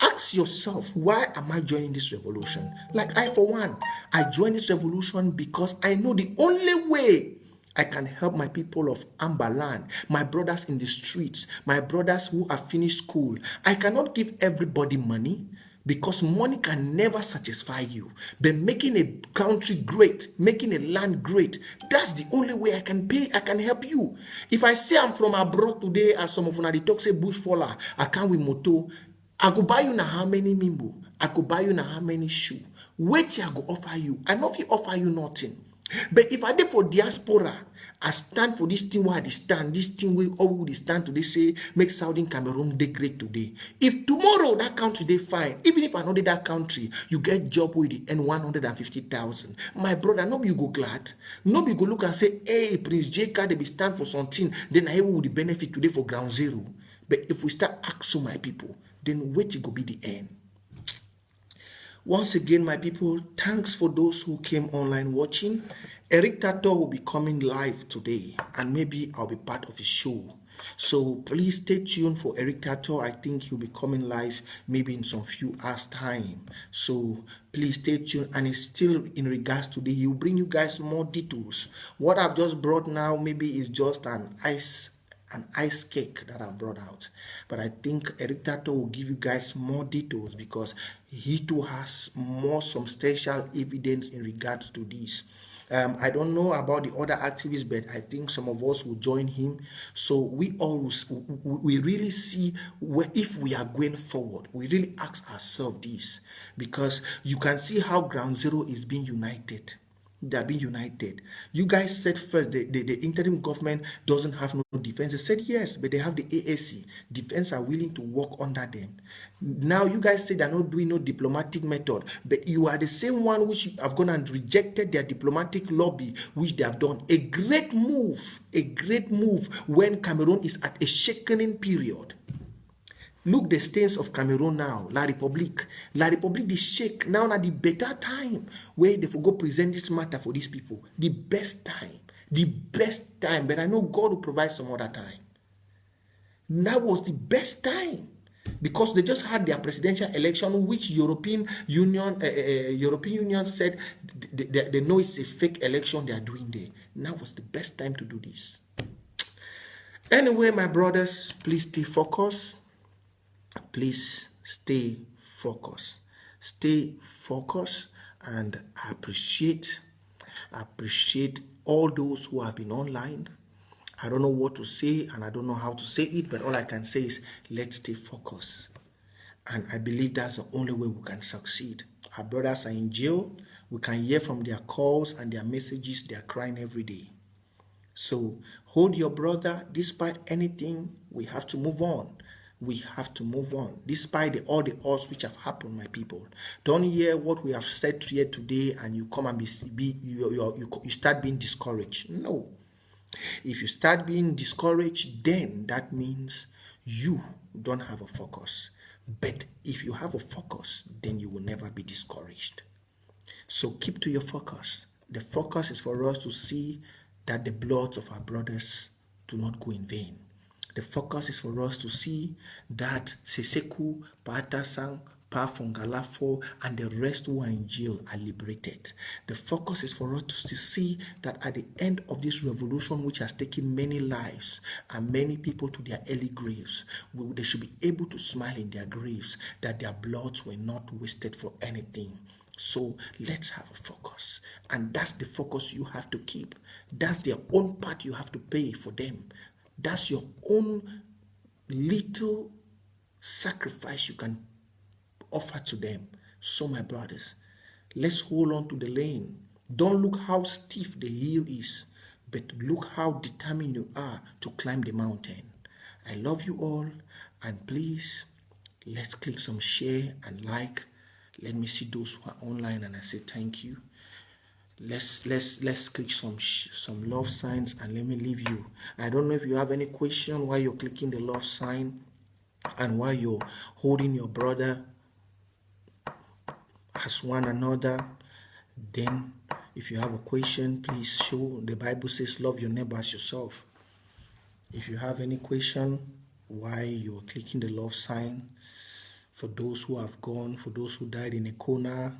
Ask yourself, why am I joining this revolution? Like I, for one, I joined this revolution because I know the only way I can help my people of Ambaland, my brothers in the streets, my brothers who have finished school. I cannot give everybody money because money can never satisfy you. But making a country great, making a land great, that's the only way I can pay, I can help you. If I say I'm from abroad today, as some of you talk say bush faller, I can't with moto, I could buy you now how many mimbo, I could buy you now how many shoe, which I go offer you. I know if you offer you nothing. But if I dey for diaspora, I stand for this thing where I stand, this thing where all we stand today say make Southern Cameroon dey great today. If tomorrow that country dey fine, even if I know that country, you get job with the earn 150,000. My brother, no be you go glad, no be you go look and say, hey, Prince J.K. they be stand for something, then I will the benefit today for ground zero. But if we start asking my people, then which go be the end? Once again, my people, thanks for those who came online watching. Eric Tato will be coming live today, and maybe I'll be part of his show. So please stay tuned for Eric Tato. I think he'll be coming live maybe in some few hours time. So please stay tuned. And it's still in regards to the, he'll bring you guys more details. What I've just brought now maybe is just an ice cake that I brought out. But I think Eric Tato will give you guys more details because he too has more substantial evidence in regards to this. I don't know about the other activists, but I think some of us will join him. So we really see where, if we are going forward, we really ask ourselves this, because you can see how Ground Zero is being united. They are being united. You guys said first the interim government doesn't have no defense. They said yes, but they have the AAC. Defense are willing to work under them. Now you guys say they're not doing no diplomatic method, but you are the same one which have gone and rejected their diplomatic lobby, which they have done. A great move when Cameroon is at a shakening period. Look the states of Cameroon now, La République dey shake now. Na the better time where they for go present this matter for these people. The best time. But I know God will provide some other time. That was the best time because they just had their presidential election, which European Union said they know it's a fake election they are doing there. Now was the best time to do this. Anyway, my brothers, please stay focused. Please stay focused. Stay focused, and I appreciate all those who have been online. I don't know what to say and I don't know how to say it, but all I can say is let's stay focused. And I believe that's the only way we can succeed. Our brothers are in jail. We can hear from their calls and their messages. They are crying every day. So hold your brother. Despite anything, we have to move on. We have to move on. Despite all the odds which have happened, my people. Don't hear what we have said here today and you come and you start being discouraged. No. If you start being discouraged, then that means you don't have a focus. But if you have a focus, then you will never be discouraged. So keep to your focus. The focus is for us to see that the blood of our brothers do not go in vain. The focus is for us to see that Seseku, Patasang, Pafongalafo, and the rest who are in jail are liberated. The focus is for us to see that at the end of this revolution, which has taken many lives and many people to their early graves, they should be able to smile in their graves that their bloods were not wasted for anything. So let's have a focus. And that's the focus you have to keep. That's their own part you have to pay for them. That's your own little sacrifice you can offer to them. So my brothers, let's hold on to the lane. Don't look how stiff the hill is, but look how determined you are to climb the mountain. I love you all, and please, let's click some share and like. Let me see those who are online, and I say thank you. Let's click some love signs and let me leave you. I don't know if you have any question while you're clicking the love sign and while you're holding your brother as one another. Then if you have a question, please show. The Bible says love your neighbor as yourself. If you have any question while you're clicking the love sign, for those who have gone, for those who died in a corner,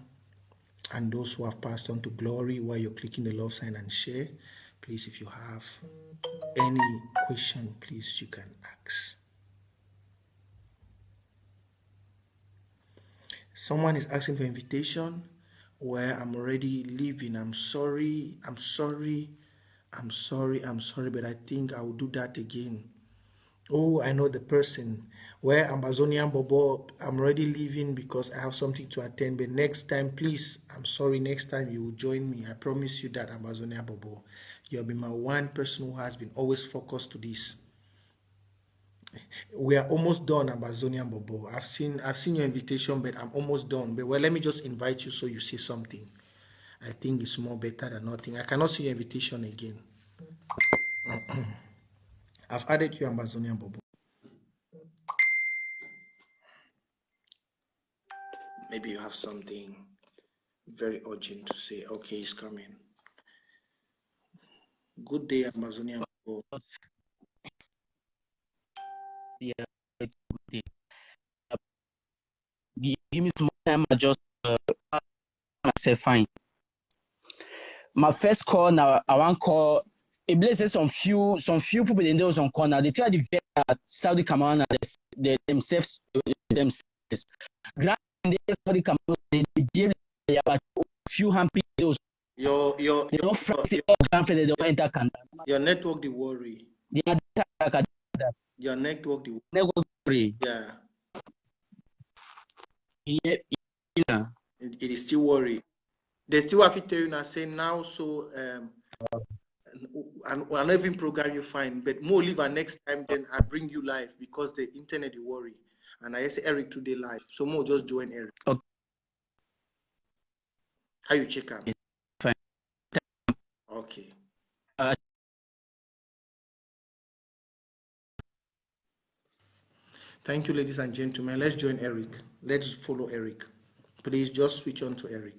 and those who have passed on to glory, while you're clicking the love sign and share, please, if you have any question, please, you can ask. Someone is asking for invitation where I'm already leaving. I'm sorry, but I think I will do that again. Oh, I know the person. Where Ambazonian Bobo, I'm already leaving because I have something to attend. But next time, please, I'm sorry, next time you will join me. I promise you that, Ambazonian Bobo. You'll be my one person who has been always focused to this. We are almost done, Ambazonian Bobo. I've seen your invitation, but I'm almost done. But well, let me just invite you so you see something. I think it's more better than nothing. I cannot see your invitation again. I've added you, Ambazonian Bobo. Maybe you have something very urgent to say. Okay, it's coming. Good day, Amazonian Bobo. Yeah, it's good. Give me some time. I just myself fine. My first call now, I want call. It blesses some few people in those on corner. They try to vet Saudi Cameroon themselves. Grand Saudi Cameroon they give about few happy those. Your They don't they don't enter Canada. your network, the worry. Your network, the worry. Yeah. Yeah. It is still worry. They still have to tell you now, say now, so and not even program you fine, but more leave next time, then I bring you live because the internet is worry. And I say Eric today live. So more just join Eric. Okay. How you check out? Fine. Okay. Thank you, ladies and gentlemen. Let's join Eric. Let's follow Eric. Please just switch on to Eric.